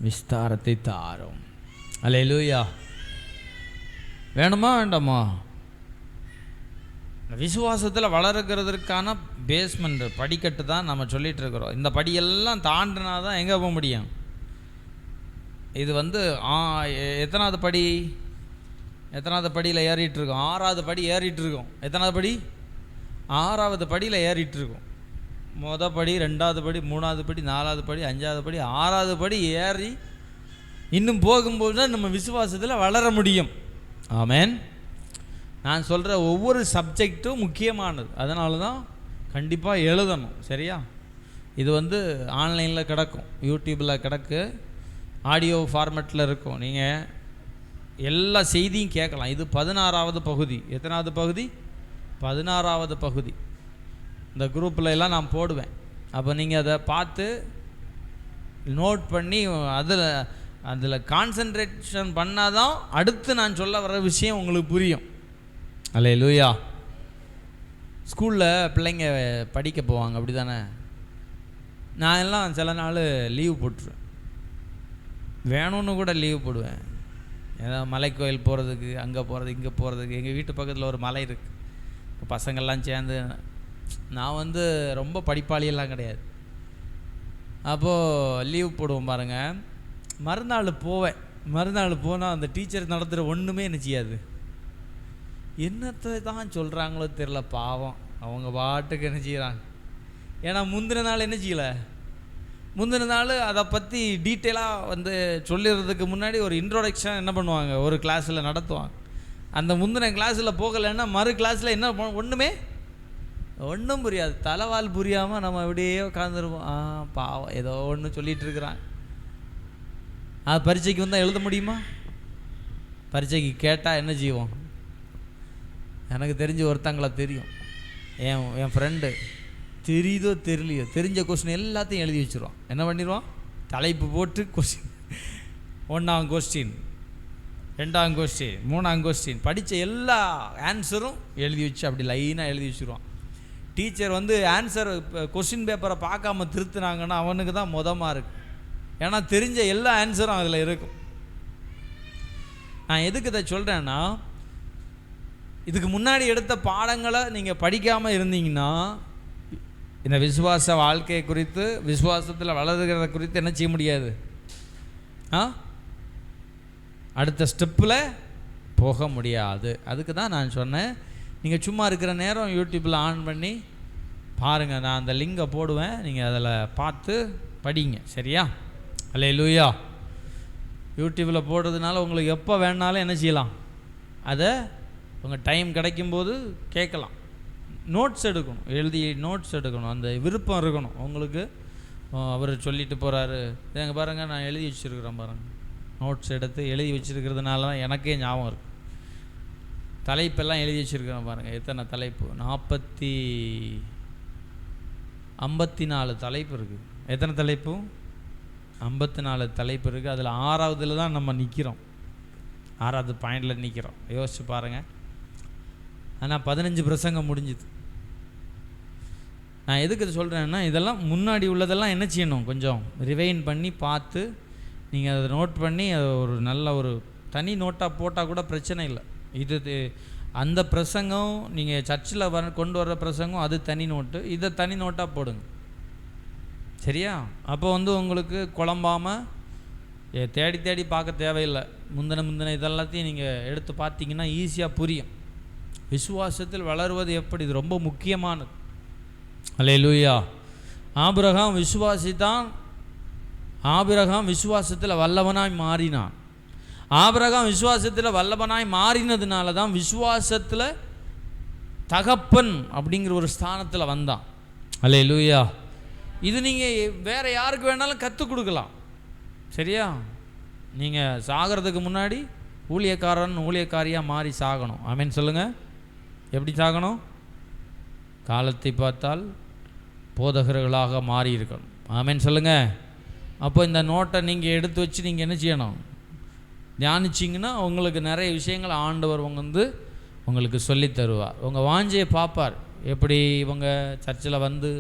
விஸ்தாரத்தை தாரும். அல்லேலூயா. வேணுமா வேண்டாமா? விசுவாசத்தில் வளர்கிறதுக்கான பேஸ்மெண்ட், படிக்கட்டு தான் நம்ம சொல்லிகிட்டு இருக்கிறோம். இந்த படியெல்லாம் தாண்டினா தான் எங்கே போக முடியும்? இது எத்தனாவது படி? எத்தனாவது படியில் ஏறிட்டுருக்கோம்? 6வது படி ஏறிட்டுருக்கோம். எத்தனாவது படி? 6வது படியில் ஏறிட்டுருக்கோம். மொதல் படி, 2வது படி, 3வது படி, 4வது படி, 5வது படி, 6வது படி ஏறி இன்னும் போகும்போது தான் நம்ம விசுவாசத்தில் வளர முடியும். ஆமென். நான் சொல்கிற ஒவ்வொரு சப்ஜெக்டும் முக்கியமானது. அதனால தான் கண்டிப்பாக எழுதணும். சரியா? இது ஆன்லைனில் கிடக்கும், யூடியூப்பில் கிடக்கு, ஆடியோ ஃபார்மேட்டில் இருக்கும். நீங்கள் எல்லா செய்தியும் கேட்கலாம். இது 16வது பகுதி. எத்தனாவது பகுதி? 16வது பகுதி. இந்த குரூப்பில் எல்லாம் நான் போடுவேன். அப்போ நீங்கள் அதை பார்த்து நோட் பண்ணி அதில் கான்சன்ட்ரேஷன் பண்ணால் தான் அடுத்து நான் சொல்ல வர விஷயம் உங்களுக்கு புரியும். அல்லேலூயா. ஸ்கூலில் பிள்ளைங்க படிக்க போவாங்க, அப்படி தானே? நான் எல்லாம் சில நாள் லீவு போட்டுருவேன். வேணும்னு கூட லீவு போடுவேன். ஏதோ மலைக்கோயில் போகிறதுக்கு, அங்கே போகிறது, இங்கே போகிறதுக்கு. எங்கள் வீட்டு பக்கத்தில் ஒரு மலை இருக்குது. இப்போ பசங்கள்லாம் சேர்ந்து, நான் ரொம்ப படிப்பாளியெல்லாம் கிடையாது. அப்போது லீவ் போடுவோம் பாருங்கள். மறுநாள் போவேன். மறுநாள் போனால் அந்த டீச்சர் நடத்துகிற ஒன்றுமே என்ன செய்யாது. என்னத்தை தான் சொல்கிறாங்களோ தெரில, பாவம். அவங்க பாட்டுக்கு என்ன செய்கிறாங்க. ஏன்னா முந்தின நாள் என்ன செய்யலை, முந்தின நாள் அதை பற்றி டீட்டெயிலாக சொல்லிடுறதுக்கு முன்னாடி ஒரு இன்ட்ரோடக்ஷன் என்ன பண்ணுவாங்க, ஒரு கிளாஸில் நடத்துவாங்க. அந்த முந்தின கிளாஸில் போகலைன்னா மறு கிளாஸில் என்ன ஒன்றும் புரியாது. தலைவால் புரியாமல் நம்ம அப்படியே உட்காந்துருவோம். பாவம், ஏதோ ஒன்று சொல்லிகிட்டு இருக்கிறாங்க. அது பரீட்சைக்கு வந்தால் எழுத முடியுமா? பரீட்சைக்கு கேட்டால் என்ன செய்வோம்? எனக்கு தெரிஞ்ச ஒருத்தங்கள தெரியும், என் ஃப்ரெண்டு தெரியுதோ தெரியலையோ தெரிஞ்ச கொஸ்டின் எல்லாத்தையும் எழுதி வச்சுருவான். என்ன பண்ணிடுவான்? தலைப்பு போட்டு கொஸ்டின், 1ஆம் கொஸ்டின், 2ஆம் கொஸ்டின், 3ஆம் கொஸ்டின் படித்த எல்லா ஆன்சரும் எழுதி வச்சு அப்படி லைனாக எழுதி வச்சுருவான். டீச்சர் வந்து ஆன்சர் கொஸ்டின் பேப்பரை பார்க்காம திருத்துனாங்கன்னா அவனுக்கு தான் மார்க். ஏன்னா தெரிஞ்ச எல்லா ஆன்சரும் அதில் இருக்கும். நான் எதுக்கு இதை சொல்கிறேன்னா, இதுக்கு முன்னாடி எடுத்த பாடங்களை நீங்கள் படிக்காமல் இருந்தீங்கன்னா இந்த விசுவாச வாழ்க்கை குறித்து, விசுவாசத்தில் வளர்கிறத குறித்து என்ன செய்ய முடியாது, அடுத்த ஸ்டெப்பில் போக முடியாது. அதுக்கு தான் நான் சொன்னேன், நீங்கள் சும்மா இருக்கிற நேரம் யூடியூப்பில் ஆன் பண்ணி பாருங்கள், நான் அந்த லிங்கை போடுவேன், நீங்கள் அதில் பார்த்து படிங்க. சரியா? அல்லேலூயா. யூடியூப்பில் போடுறதுனால உங்களுக்கு எப்போ வேணாலும் என்ன செய்யலாம், அதை உங்கள் டைம் கிடைக்கும்போது கேட்கலாம். நோட்ஸ் எடுக்கணும், எழுதி நோட்ஸ் எடுக்கணும், அந்த விருப்பம் இருக்கணும் உங்களுக்கு. அவர் சொல்லிட்டு போகிறாரு, எங்க பாருங்கள் நான் எழுதி வச்சுருக்கிறேன் பாருங்கள், நோட்ஸ் எடுத்து எழுதி வச்சுருக்கிறதுனால தான் எனக்கே ஞாபகம் இருக்குது. தலைப்பெல்லாம் எழுதி வச்சுருக்கிறேன் பாருங்கள், எத்தனை தலைப்பு, 54 தலைப்பு இருக்குது. எத்தனை தலைப்பு? 54 தலைப்பு இருக்குது. அதில் 6ஆவதுல தான் நம்ம நிற்கிறோம், 6ஆவது பாயிண்டில் நிற்கிறோம். யோசிச்சு பாருங்கள். ஆனால் 15 பிரசங்கம் முடிஞ்சுது. நான் எதுக்கு இது சொல்கிறேன்னா, இதெல்லாம் முன்னாடி உள்ளதெல்லாம் என்ன செய்யணும், கொஞ்சம் ரிவைன் பண்ணி பார்த்து நீங்கள் அதை நோட் பண்ணி அதை ஒரு நல்ல ஒரு தனி நோட்டாக போட்டால் கூட பிரச்சனை இல்லை. இது அந்த பிரசங்கம் நீங்கள் சர்ச்சில் கொண்டு வர்ற பிரசங்கம் அது தனி நோட்டு, இதை தனி நோட்டாக போடுங்க. சரியா? அப்போ வந்து உங்களுக்கு குழம்பாமல் தேடி தேடி பார்க்க தேவையில்லை. முந்தின இதெல்லாத்தையும் நீங்கள் எடுத்து பார்த்தீங்கன்னா ஈஸியாக புரியும். விசுவாசத்தில் வளருவது எப்படி, இது ரொம்ப முக்கியமானது. அல்லேலூயா. ஆபிரகாம் விசுவாசித்தான், ஆபிரகாம் விசுவாசத்தில் வல்லவனாய் மாறினான். ஆபிரகாம் விசுவாசத்தில் வல்லவனாய் மாறினதுனால தான் விசுவாசத்தில் தகப்பன் அப்படிங்கிற ஒரு ஸ்தானத்தில் வந்தான். அல்லேலூயா. இது நீங்கள் வேறு யாருக்கு வேணாலும் கற்றுக் கொடுக்கலாம். சரியா? நீங்கள் சாகிறதுக்கு முன்னாடி ஊழியக்காரியாக மாறி சாகணும். ஆமேன் சொல்லுங்கள். எப்படி சாகணும்? காலத்தை பார்த்தால் போதகர்களாக மாறி இருக்கணும். ஆமேன் சொல்லுங்கள். அப்போ இந்த நோட்டை நீங்கள் எடுத்து வச்சு நீங்கள் என்ன செய்யணும், தியானிச்சிங்கன்னா உங்களுக்கு நிறைய விஷயங்கள் ஆண்டவர் வந்து உங்களுக்கு சொல்லி தருவார். உங்கள் வாஞ்சையை பார்ப்பார். எப்படி இவங்க சர்ச்சில் வந்து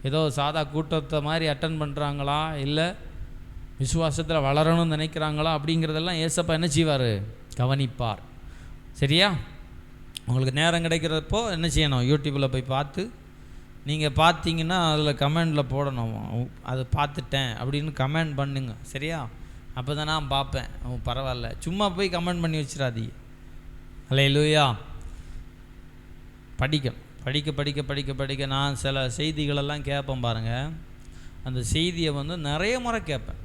ஏதோ சாதா கூட்டத்தை மாதிரி அட்டன் பண்ணுறாங்களா, இல்லை விசுவாசத்தில் வளரணும்னு நினைக்கிறாங்களா அப்படிங்கிறதெல்லாம் ஏசப்பா என்ன செய்வார், கவனிப்பார். சரியா? உங்களுக்கு நேரம் கிடைக்கிறப்போ என்ன செய்யணும், யூடியூப்பில் போய் பார்த்து நீங்கள் பார்த்தீங்கன்னா அதில் கமெண்டில் போடணும், அது பார்த்துட்டேன் அப்படின்னு கமெண்ட் பண்ணுங்க. சரியா? அப்போ தான் நான் பார்ப்பேன். பரவாயில்ல, சும்மா போய் கமெண்ட் பண்ணி வச்சிடாதீங்க. அல்லேலூயா. படிக்க படிக்க படிக்க படிக்க நான் சில செய்திகளெல்லாம் கேட்பேன் பாருங்கள். அந்த செய்தியை வந்து நிறைய முறை கேட்பேன்.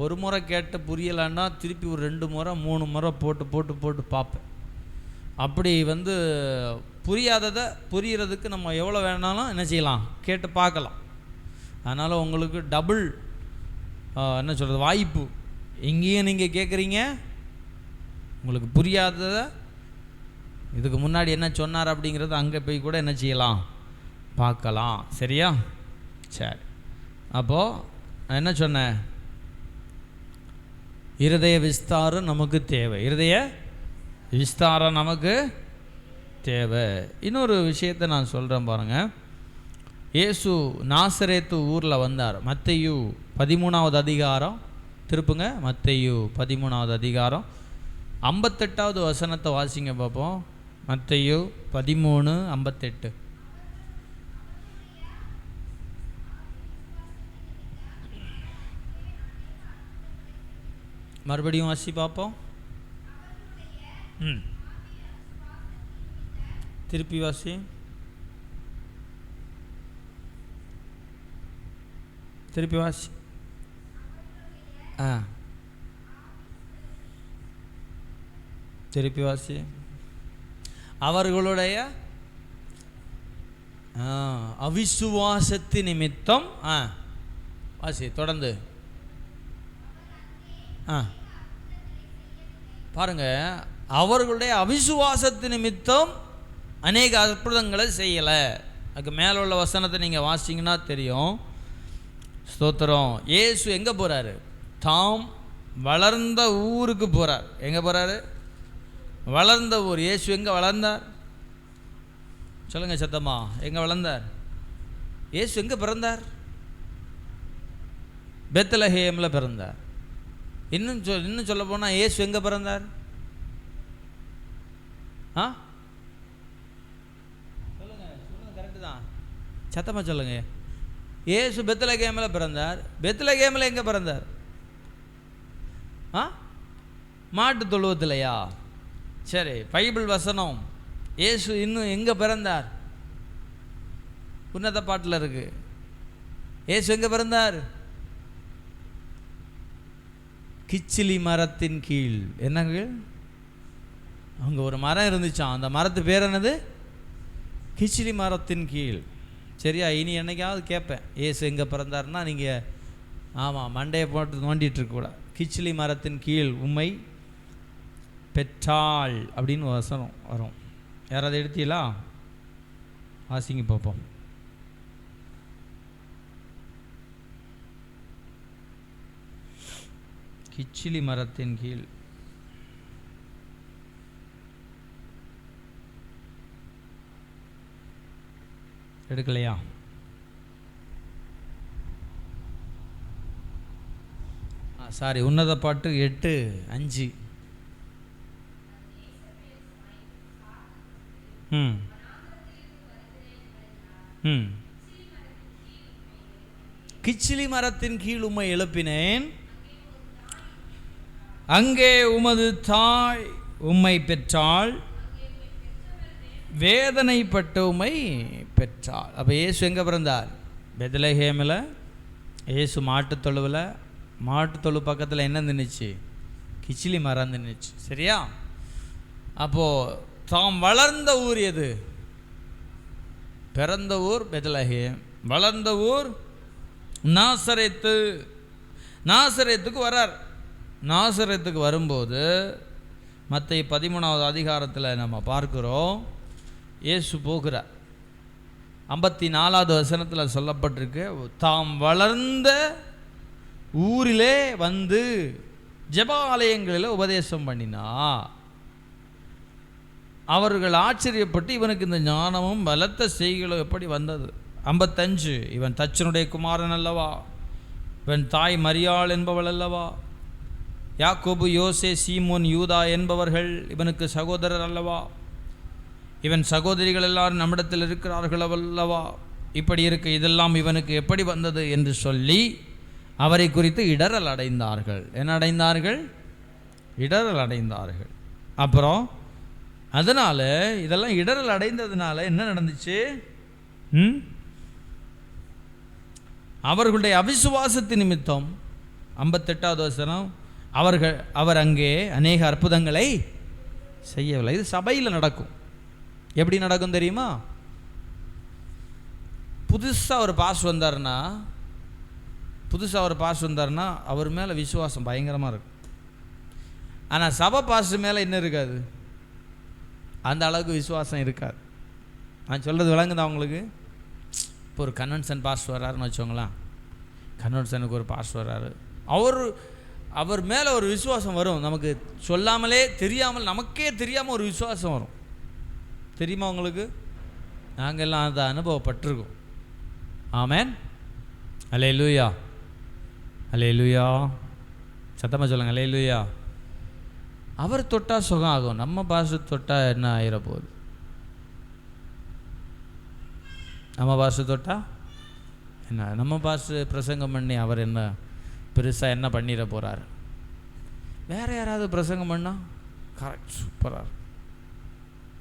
ஒரு முறை கேட்டு புரியலைன்னா திருப்பி ஒரு 2 முறை 3 முறை போட்டு போட்டு போட்டு பார்ப்பேன். அப்படி வந்து புரியாததை புரிகிறதுக்கு நம்ம எவ்வளோ வேணாலும் என்ன செய்யலாம், கேட்டு பார்க்கலாம். அதனால் உங்களுக்கு டபுள் என்ன சொல்கிறது வாய்ப்பு. எங்கேயும் நீங்கள் கேட்குறீங்க, உங்களுக்கு புரியாததை இதுக்கு முன்னாடி என்ன சொன்னார் அப்படிங்கிறது அங்கே போய் கூட என்ன செய்யலாம், பார்க்கலாம். சரியா? சரி. அப்போது நான் என்ன சொன்னேன், இருதய விஸ்தாரம் நமக்கு தேவை. இருதய விஸ்தாரம் நமக்கு தேவை. இன்னொரு விஷயத்தை நான் சொல்கிறேன் பாருங்கள். இயேசு நாசரேத்து ஊரில் வந்தார். மத்தேயு 13வது அதிகாரம் திருப்புங்க. மத்தேயு 13வது அதிகாரம் 58வது வசனத்தை வாசிங்க பார்ப்போம். மத்தேயு 13:58. மறுபடியும் வாசி பார்ப்போம். திருப்பி வாசி. திருப்பி வாசி. திருப்பி வாசி. அவர்களுடைய அவிசுவாசத்து நிமித்தம் வாசி தொடர்ந்து. பாருங்க, அவர்களுடைய அவிசுவாசத்து நிமித்தம் அநேக அற்புதங்களை செய்யலை. அதுக்கு மேலே உள்ள வசனத்தை நீங்கள் வாசிங்கன்னா தெரியும். ஸ்தோத்திரம். இயேசு எங்கே போகிறாரு? தாம் வளர்ந்த ஊருக்கு போகிறார். எங்கே போகிறாரு? வளர்ந்த ஊர். இயேசு எங்கே வளர்ந்தார்? சொல்லுங்கள் சத்தம்மா, எங்கே வளர்ந்தார்? இயேசு எங்கே பிறந்தார்? பெத்லஹேமில் பிறந்தார். இன்னும் சொல்ல போனால் இயேசு எங்கே பிறந்தார்? சொல்லுங்கள் கரெக்டு தான், சத்தமாக சொல்லுங்கள். இயேசு பெத்லஹேமில் பிறந்தார். பெத்லஹேமில் எங்கே பிறந்தார்? மாட்டு தொழுவத்திலையா? சரி, பைபிள் வசனம் இயேசு இன்னும் எங்கே பிறந்தார்? உன்னத பாட்டில் இருக்கு. இயேசு எங்கே பிறந்தார்? கிச்சிலி மரத்தின் கீழ். என்னங்க, அங்கே ஒரு மரம் இருந்துச்சான். அந்த மரத்து பேர் என்னது? கிச்சிலி மரத்தின் கீழ். சரியா? இனி என்னைக்காவது கேட்பேன் இயேசு எங்கே பிறந்தார்னா நீங்கள் ஆமாம் மண்டையை போட்டு நோண்டிகிட்டு இருக்கக்கூடாது. கிச்சிலி மரத்தின் கீழ் உம்மை பெற்றாள் அப்படின்னு வசனம் வரும். யாராவது எடுத்தீங்களா? வாசிங்க பார்ப்போம். கிச்சிலி மரத்தின் கீழ். எடுக்கலையா? சாரி, உன்னத பாட்டு 8:5. கிச்சிலி மரத்தின் கீழ் உம்மை எழுப்பினேன், அங்கே உமது தாய் உம்மை பெற்றாள், வேதனைப்பட்ட உம்மை பெற்றாள். அப்போ இயேசு எங்கே பிறந்தார்? பெத்லஹேமில். இயேசு மாட்டுத்தொழுவில். மாட்டுத்தொழு பக்கத்தில் என்ன நின்றுச்சு? கிச்சிலி மரம் நின்றுச்சு. சரியா? அப்போது தாம் வளர்ந்த ஊர் எது? பிறந்த ஊர் பெத்லஹேம், வளர்ந்த ஊர் நாசரேத்து. நாசரேத்துக்கு வரார். நாசரேத்துக்கு வரும்போது மத்தேயு 13வது அதிகாரத்தில் நம்ம பார்க்குறோம், இயேசு போகிறார். 54வது வசனத்தில் சொல்லப்பட்டிருக்கு, தாம் வளர்ந்த ஊரிலே வந்து ஜெபாலயங்களில் உபதேசம் பண்ணினா. அவர்கள் ஆச்சரியப்பட்டு இவனுக்கு இந்த ஞானமும் பலத்த செய்களும் எப்படி வந்தது? 55, இவன் தச்சனுடைய குமாரன் அல்லவா? இவன் தாய் மரியாள் என்பவள் அல்லவா? யாக்கோபு, யோசே, சீமோன், யூதா என்பவர்கள் இவனுக்கு சகோதரர் அல்லவா? இவன் சகோதரிகள் எல்லாரும் நம்மிடத்தில் இருக்கிறார்கள் அல்லவா? இப்படி இருக்க இதெல்லாம் இவனுக்கு எப்படி வந்தது என்று சொல்லி அவரை குறித்து இடரல் அடைந்தார்கள். என்ன அடைந்தார்கள்? இடரல் அடைந்தார்கள். அப்புறம் அதனால் இதெல்லாம் இடரல் அடைந்ததுனால என்ன நடந்துச்சு? அவர்களுடைய அவிசுவாசத்து நிமித்தம் 58வது வசனம், அவர் அங்கே அநேக அற்புதங்களை செய்யவில்லை. இது சபையில் நடக்கும். எப்படி நடக்கும் தெரியுமா? புதுசாக ஒரு பாஸ் வந்தார்னா அவர் மேலே விசுவாசம் பயங்கரமாக இருக்கும். ஆனால் சபை பாஸ் மேலே என்ன இருக்காது? அந்த அளவுக்கு விசுவாசம் இருக்காது. நான் சொல்கிறது விளங்குதா அவங்களுக்கு? இப்போ ஒரு கன்வென்ஷன் பாஸ் வர்றாருன்னு வச்சோங்களேன். கன்வென்ஷனுக்கு ஒரு பாஸ் வர்றாரு, அவர் மேலே ஒரு விசுவாசம் வரும். நமக்கு சொல்லாமலே தெரியாமல், நமக்கே தெரியாமல் ஒரு விசுவாசம் வரும். தெரியுமா உங்களுக்கு? நாங்கள் எல்லாம் அதை அனுபவப்பட்டிருக்கோம். ஆமென். அல்லேலூயா, அல்லேலூயா. சத்தமாக சொல்லுங்கள், அல்லேலூயா. அவர் தொட்டால் சுகம் ஆகும். நம்ம பாசு தொட்டால் என்ன ஆயிர போகுது? நம்ம பாசு தொட்டால் என்ன? நம்ம பாசு பிரசங்கம் பண்ணி அவர் என்ன பெருசாக என்ன பண்ணிட போகிறார்? வேறு யாராவது பிரசங்கம் பண்ணால் கரெக்ட், சூப்பராக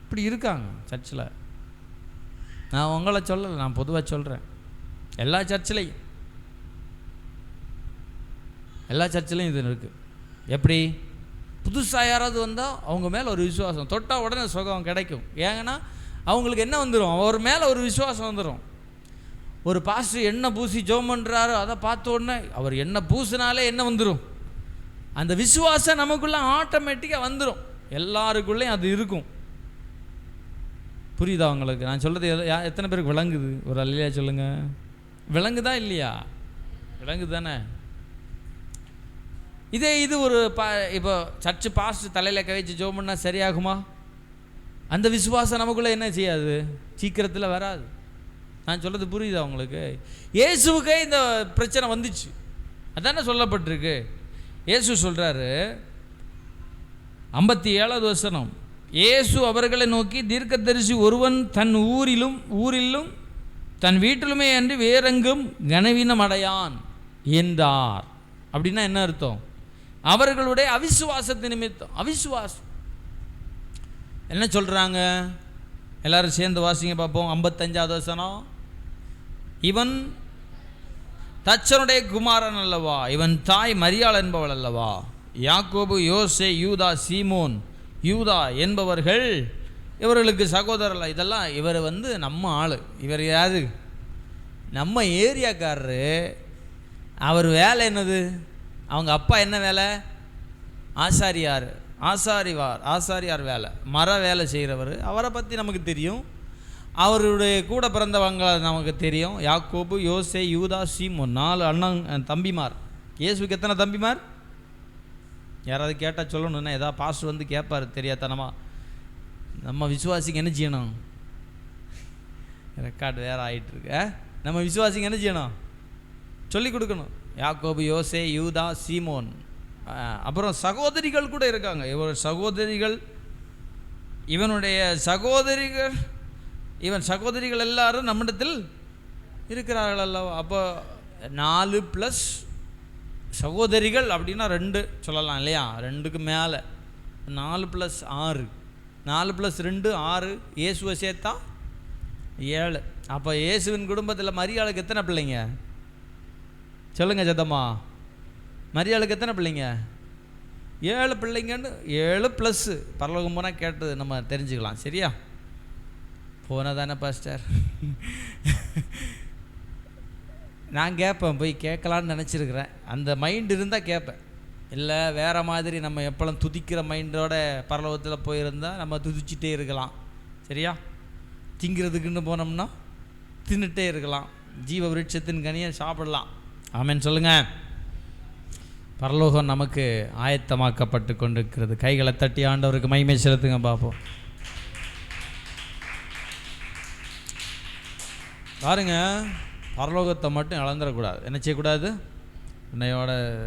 இப்படி இருக்காங்க சர்ச்சில். நான் உங்களை சொல்லலை, நான் பொதுவாக சொல்கிறேன். எல்லா சர்ச்சிலையும் இது இருக்குது. எப்படி? புதுசாக யாராவது வந்தால் அவங்க மேலே ஒரு விசுவாசம், தொட்டால் உடனே சுகம் கிடைக்கும். ஏங்கன்னா அவங்களுக்கு என்ன வந்துடும்? அவர் மேலே ஒரு விசுவாசம் வந்துடும். ஒரு பாஸ்டர் எண்ணெய் பூசி ஜெபம் பண்ணுறாரு, அதை பார்த்த உடனே அவர் எண்ணெய் பூசினாலே என்ன வந்துடும்? அந்த விசுவாசம் நமக்குள்ள ஆட்டோமேட்டிக்காக வந்துடும். எல்லாருக்குள்ளேயும் அது இருக்கும். புரியுதா உங்களுக்கு? நான் சொல்கிறது எத்தனை பேருக்கு விளங்குது? ஒரு அல்லையா சொல்லுங்க. விளங்குதா இல்லையா? விளங்குது தானே? இது ஒரு இப்போ சர்ச்சு பாஸ்ட் தலையில் கவிச்சு ஜோம் பண்ணால் சரியாகுமா? அந்த விசுவாசம் நமக்குள்ளே என்ன செய்யாது, சீக்கிரத்தில் வராது. நான் சொல்கிறது புரியுதா உங்களுக்கு? இயேசுவுக்கே இந்த பிரச்சனை வந்துச்சு, அதானே சொல்லப்பட்டிருக்கு. இயேசு சொல்கிறாரு 57வது வசனம், இயேசு அவர்களை நோக்கி, தீர்க்கதரிசி ஒருவன் தன் ஊரிலும் தன் வீட்டிலுமே அன்றி வேறெங்கும் கனவீனம் அடையான் என்றார். அப்படின்னா என்ன அர்த்தம்? அவர்களுடைய அவிசுவாசத்து நிமித்தம். அவிசுவாசம் என்ன சொல்கிறாங்க? எல்லாரும் சேர்ந்து வாசிங்க பார்ப்போம். 55வது வசனம், இவன் தச்சனுடைய குமாரன் அல்லவா, இவன் தாய் மரியாள் என்பவள் அல்லவா, யாக்கோபு, யோசே, யூதா, சீமோன், யூதா என்பவர்கள் இவர்களுக்கு சகோதரர்கள். இதெல்லாம் இவர் நம்ம ஆள். இவர் யாரு? நம்ம ஏரியாக்காரரு. அவர் வேலை என்னது? அவங்க அப்பா என்ன வேலை? ஆசாரியார் வேலை, மர வேலை செய்கிறவர். அவரை பற்றி நமக்கு தெரியும். அவருடைய கூட பிறந்தவங்க நமக்கு தெரியும். யாக்கோபு, யோசே, யூதா, சீமோன், 4 அண்ணன் தம்பிமார். இயேசுக்கு எத்தனை தம்பிமார்? யாராவது கேட்டால் சொல்லணுன்னா ஏதாவது பாஸ்டர் கேட்பார் தெரியாதனமா. நம்ம விசுவாசிக்கு என்ன செய்யணும்? ரெக்கார்டு வேறு ஆகிட்டுருக்கு. நம்ம விசுவாசிக்கு என்ன செய்யணும்? சொல்லிக் கொடுக்கணும். யாக்கோபு, யோசே, யூதா, சீமோன். அப்புறம் சகோதரிகள் கூட இருக்காங்க. இவனுடைய சகோதரிகள் எல்லாரும் நம்மிடத்தில் இருக்கிறார்கள் அல்லவா? அப்போ 4 + சகோதரிகள் அப்படின்னா 2 சொல்லலாம் இல்லையா? 2க்கு மேலே 4 + 6, 4 + 2 6, இயேசுவை சேர்த்தா 7. அப்போ இயேசுவின் குடும்பத்தில் மரியாளுக்கு எத்தனை பிள்ளைங்க? சொல்லுங்க சத்தம்மா. மரியாளுக்கு எத்தனை பிள்ளைங்க? 7 பிள்ளைங்கன்னு 7 + பரலோகம் போனால் கேட்டது நம்ம தெரிஞ்சுக்கலாம். சரியா? போனால் தானே பாஸ்டர். நான் கேட்பேன், போய் கேட்கலான்னு நினச்சிருக்கிறேன். அந்த மைண்ட் இருந்தால் கேட்பேன். இல்லை வேறு மாதிரி நம்ம எப்போல்லாம் துதிக்கிற மைண்டோட பரலோகத்தில் போயிருந்தால் நம்ம துதிச்சிட்டே இருக்கலாம். சரியா? திங்கிறதுக்குன்னு போனோம்னா தின்னுட்டே இருக்கலாம். ஜீவ விருட்சத்தின் கனியை சாப்பிடலாம். ஆமென் சொல்லுங்கள். பரலோகம் நமக்கு ஆயத்தமாக்கப்பட்டு கொண்டிருக்கிறது. கைகளை தட்டி ஆண்டவருக்கு மகிமை செலுத்துங்க பார்ப்போம். பாருங்க, பரலோகத்தை மட்டும் இழந்துடக்கூடாது. என்ன செய்யக்கூடாது?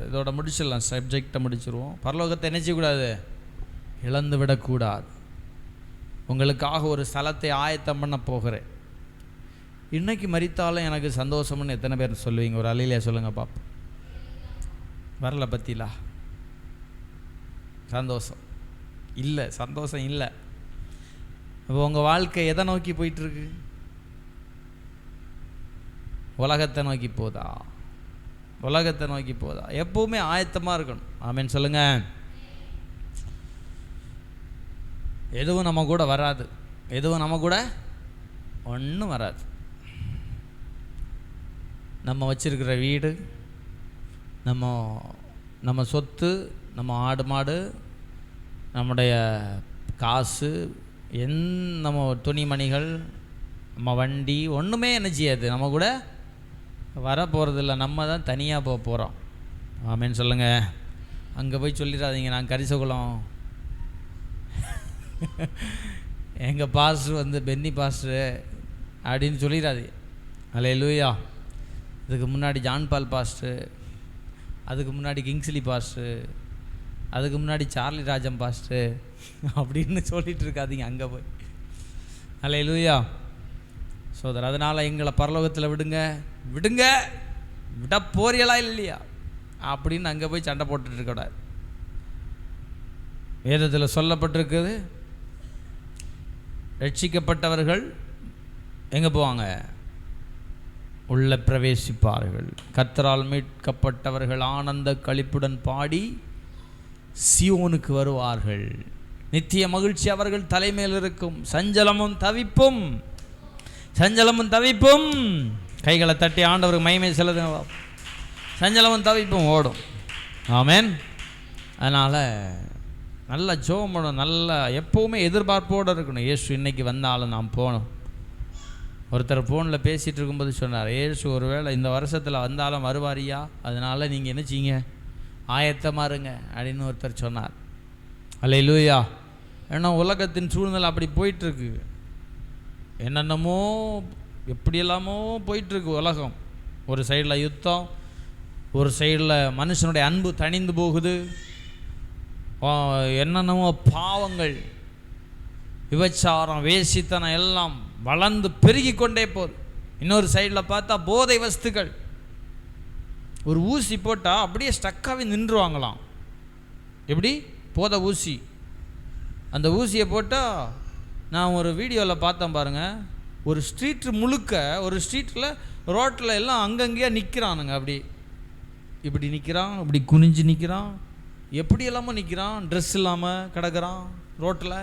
இதோட முடிச்சிடலாம், சப்ஜெக்டை முடிச்சிருவோம். பரலோகத்தை என்ன செய்யக்கூடாது? இழந்து விடக்கூடாது. உங்களுக்காக ஒரு ஸ்தலத்தை ஆயத்தம் பண்ண போகிறேன். இன்றைக்கி மரித்தாலும் எனக்கு சந்தோஷம்னு எத்தனை பேர் சொல்லுவீங்க? ஒரு அலையிலே சொல்லுங்கள் பாப்போம். வரல பற்றிலா சந்தோஷம் இல்லை, சந்தோஷம் இல்லை. இப்போ உங்கள் வாழ்க்கை எதை நோக்கி போயிட்டுருக்கு? உலகத்தை நோக்கி போதா? உலகத்தை நோக்கி போதா? எப்போவுமே ஆயத்தமாக இருக்கணும். ஆமென் சொல்லுங்கள். எதுவும் நம்ம கூட வராது. எதுவும் நம்ம கூட ஒன்றும் வராது. நம்ம வச்சிருக்கிற வீடு, நம்ம சொத்து, நம்ம ஆடு மாடு, நம்முடைய காசு, நம்ம துணிமணிகள், நம்ம வண்டி, ஒன்றுமே என்ன செய்யாது நம்ம கூட வர போகிறதில்ல. நம்ம தான் தனியாக போக போகிறோம். ஆமென் சொல்லுங்கள். அங்கே போய் சொல்லிடாதீங்க நான் கரிசகுலம், எங்கள் பாஸ்டர் பென்னி பாஸ்டரு அப்படின்னு சொல்லிடாது. அல்லேலூயா. இதுக்கு முன்னாடி ஜான்பால் பாஸ்டரு, அதுக்கு முன்னாடி கிங்ஸ்லி பாஸ்டரு, அதுக்கு முன்னாடி சார்லி ராஜம் பாஸ்டரு அப்படின்னு சொல்லிட்டு இருக்காதீங்க அங்கே போய். அல்லேலூயா. சோதரர், அதனால் எங்களை பரலோகத்தில் விடுங்க விட போறியலா இல்லையா அப்படின்னு அங்கே போய் சண்டை போட்டுட்டு இருக்கக்கூடாது. வேதத்தில் சொல்லப்பட்டிருக்குது, ரட்சிக்கப்பட்டவர்கள் எங்கே போவாங்க? உள்ள பிரவேசிப்பார்கள். கர்த்தரால் மீட்கப்பட்டவர்கள் ஆனந்த களிப்புடன் பாடி சியோனுக்கு வருவார்கள். நித்திய மகிழ்ச்சி அவர்கள் தலைமையில் இருக்கும். சஞ்சலமும் தவிப்பும் கைகளை தட்டி ஆண்டவருக்கு மகிமை செலுத்துங்க. சஞ்சலமும் தவிப்பும் ஓடும். ஆமென். அதனால் நல்லா ஜெபம் பண்ணணும், நல்லா எப்போவுமே எதிர்பார்ப்போடு இருக்கணும். இயேசு இன்றைக்கி வந்தாலும் நான் போகணும். ஒருத்தர் ஃபோனில் பேசிகிட்டு இருக்கும்போது சொன்னார், இயேசு ஒருவேளை இந்த வருஷத்தில் வந்தாலும் வருவாரியா, அதனால் நீங்கள் என்ன செய்யுங்க, ஆயத்தமாக இருங்க அப்படின்னு ஒருத்தர் சொன்னார். அல்லேலூயா. ஏன்னா உலகத்தின் சூழ்நிலை அப்படி போயிட்டுருக்கு, என்னென்னமோ எப்படியெல்லாமோ போயிட்டுருக்கு உலகம். ஒரு சைடில் யுத்தம், ஒரு சைடில் மனுஷனுடைய அன்பு தணிந்து போகுது, என்னென்னமோ பாவங்கள், விபச்சாரம், வேசித்தனம் எல்லாம் வளர்ந்து பெருகி கொண்டே போகுது. இன்னொரு சைடில் பார்த்தா போதை வஸ்துக்கள். ஒரு ஊசி போட்டால் அப்படியே ஸ்டக்காகவே நின்றுவாங்களாம். எப்படி? போதை ஊசி. அந்த ஊசியை போட்டால், நான் ஒரு வீடியோவில் பார்த்தேன் பாருங்கள், ஒரு ஸ்ட்ரீட்டு முழுக்க, ஒரு ஸ்ட்ரீட்டில் ரோட்டில் எல்லாம் அங்கங்கேயே நிற்கிறானுங்க. அப்படி இப்படி நிற்கிறான், இப்படி குனிஞ்சு நிற்கிறான், எப்படி எல்லாமோ நிற்கிறான், ட்ரெஸ் இல்லாமல் கிடக்கிறான் ரோட்டில்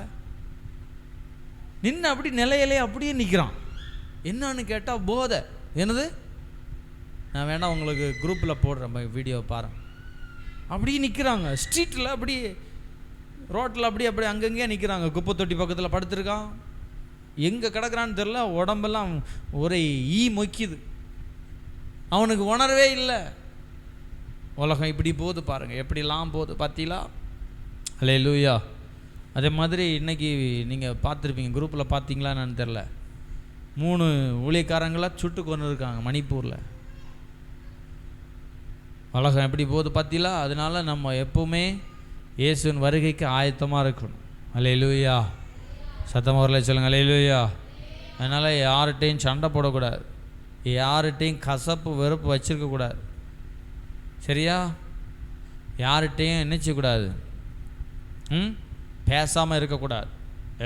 நின்று, அப்படி நிலையிலே அப்படியே நிற்கிறான். என்னன்னு கேட்டால் போதை. என்னது, நான் வேணா உங்களுக்கு குரூப்பில் போடுறேன், வீடியோ பாருங்கள். அப்படியே நிற்கிறாங்க ஸ்ட்ரீட்டில், அப்படி ரோட்டில் அப்படி அப்படி அங்கங்கேயே நிற்கிறாங்க. குப்பை தொட்டி பக்கத்தில் படுத்துருக்கான், எங்கே கிடக்கிறான்னு தெரில, உடம்பெல்லாம் ஒரே ஈ மொய்க்குது, அவனுக்கு உணர்வே இல்லை. உலகம் இப்படி போகுது பாருங்கள், எப்படிலாம் போகுது பார்த்தீங்களா? அல்லேலூயா. அதே மாதிரி இன்றைக்கி நீங்கள் பார்த்துருப்பீங்க, குரூப்பில் பார்த்தீங்களான்னு தெரில, 3 ஊழியக்காரங்களாக சுட்டு கொண்டு இருக்காங்க மணிப்பூரில். உலகம் எப்படி போகுது பார்த்தீங்களா? அதனால நம்ம எப்போவுமே இயேசுவின் வருகைக்கு ஆயத்தமாக இருக்கணும். அல்லேலூயா. சத்தமாக சொல்லுங்கள், அல்லேலூயா. அதனால் யார்கிட்டையும் சண்டை போடக்கூடாது, யார்கிட்டையும் கசப்பு வெறுப்பு வச்சுருக்கக்கூடாது, சரியா? யார்கிட்டையும் என்ன செய்யக்கூடாது, பேசாமல் இருக்கக்கூடாது.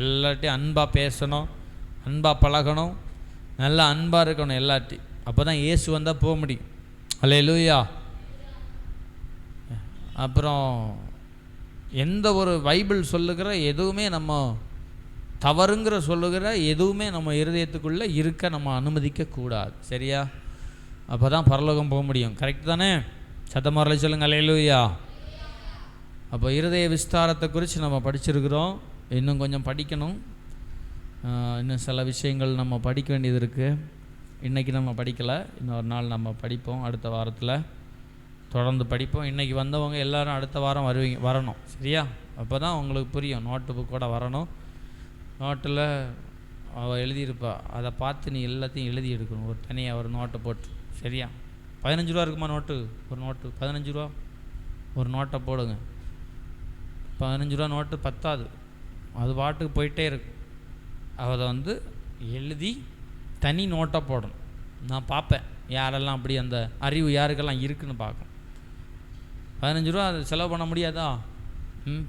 எல்லார்ட்டையும் அன்பாக பேசணும், அன்பாக பழகணும், நல்லா அன்பாக இருக்கணும் எல்லார்ட்டையும். அப்போ தான் இயேசு வந்தால் போக முடியும். அல்லேலூயா. அப்புறம் எந்த ஒரு பைபிள் சொல்லுகிற எதுவுமே நம்ம தவறுங்கிற சொல்லுகிற எதுவுமே நம்ம இருதயத்துக்குள்ளே இருக்க நம்ம அனுமதிக்கக்கூடாது, சரியா? அப்போ தான் பரலோகம் போக முடியும். கரெக்ட் தானே? சத்தமாக சொல்லுங்கள், அல்லேலூயா. அப்போ இருதய விஸ்தாரத்தை குறித்து நம்ம படிச்சிருக்கிறோம், இன்னும் கொஞ்சம் படிக்கணும். இன்னும் சில விஷயங்கள் நம்ம படிக்க வேண்டியது இருக்குது. இன்றைக்கி நம்ம படிக்கலை, இன்னொரு நாள் நம்ம படிப்போம், அடுத்த வாரத்தில் தொடர்ந்து படிப்போம். இன்றைக்கி வந்தவங்க எல்லோரும் அடுத்த வாரம் வரணும், சரியா? அப்போ தான் உங்களுக்கு புரியும். நோட்டு புக்கோட வரணும். நோட்டில் அவள் எழுதியிருப்பா, அதை பார்த்து நீ எல்லாத்தையும் எழுதி எடுக்கணும், ஒரு தனியாக ஒரு நோட்டை போட்டு, சரியா? 15 ரூபா இருக்குமா நோட்டு? ஒரு நோட்டு 15 ரூபா ஒரு நோட்டை போடுங்க. 15 ரூபா நோட்டு பத்தாது, அது பாட்டுக்கு போயிட்டே இருக்கும். அதை எழுதி தனி நோட்டாக போடணும். நான் பார்ப்பேன் யாரெல்லாம் அப்படி அந்த அறிவு யாருக்கெல்லாம் இருக்குதுன்னு பார்க்கணும். 15 ரூபா அதை செலவு பண்ண முடியாதா?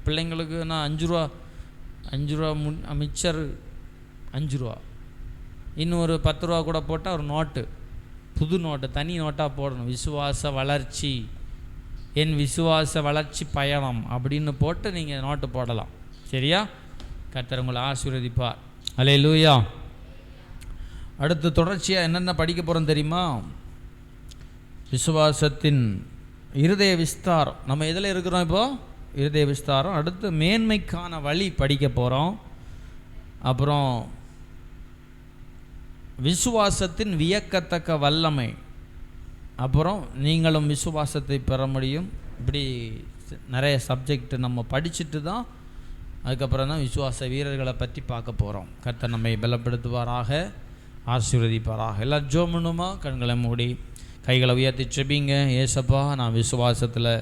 பிள்ளைங்களுக்கு நான் 5 ரூபா மிச்சர் 5 ரூபா, இன்னும் ஒரு 10 ரூபா கூட போட்டால் ஒரு நோட்டு, புது நோட்டு தனி நோட்டாக போடணும். விசுவாச வளர்ச்சி, என் விசுவாச வளர்ச்சி பயணம் அப்படின்னு போட்டு நீங்கள் நோட்டு போடலாம், சரியா? கர்த்தர் உங்களை ஆசீர்வதிப்பார். அல்லேலூயா. அடுத்து தொடர்ச்சியாக என்னென்ன படிக்க போகிறோம் தெரியுமா? விசுவாசத்தின் இருதய விஸ்தாரம். நம்ம எதில் இருக்கிறோம் இப்போது? இருதய விஸ்தாரம். அடுத்து மேன்மைக்கான வழி படிக்க போகிறோம். அப்புறம் விசுவாசத்தின் வியக்கத்தக்க வல்லமை. அப்புறம் நீங்களும் விசுவாசத்தை பெற முடியும். இப்படி நிறைய சப்ஜெக்ட் நம்ம படிச்சுட்டு தான் அதுக்கப்புறம் தான் விசுவாச வீரர்களை பற்றி பார்க்க போகிறோம். கர்த்தர் நம்மை பலப்படுத்துவாராக, ஆசீர்வதிப்பாராக. எல்லாம் ஜெபம் பண்ணுமா? கண்களை மூடி கைகளை உயர்த்தி செபிங்க. ஏசப்பா, நான் விசுவாசத்தில்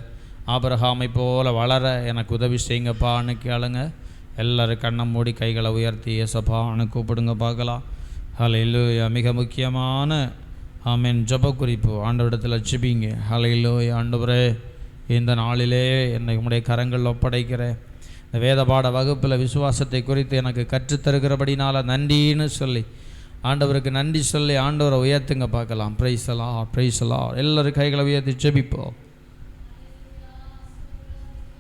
ஆபிரகாமை போல வளர எனக்கு உதவி செய்யுங்கப்பான்னு கேளுங்க. எல்லோரும் கண்ணை மூடி கைகளை உயர்த்தி ஏசப்பான்னு கூப்பிடுங்க பார்க்கலாம். ஹல்லேலூயா. மிக முக்கியமான ஆமென் ஜெப குறிப்பு ஆண்டவரிடத்தில் ஜெபிங்க. ஹல்லேலூயா. ஆண்டவரே, இந்த நாளிலே என்னை உம்முடைய கரங்களில் ஒப்படைக்கிறேன். இந்த வேத பாட வகுப்பில் விசுவாசத்தை குறித்து எனக்கு கற்றுத்தருகிறபடினால நன்றின்னு சொல்லி ஆண்டவருக்கு நன்றி சொல்லி ஆண்டவரை உயர்த்துங்க பார்க்கலாம். பிரைஸ் எல்லாம், பிரைஸ் எல்லாம். எல்லோரும் கைகளை உயர்த்தி ஜெபிப்போம்.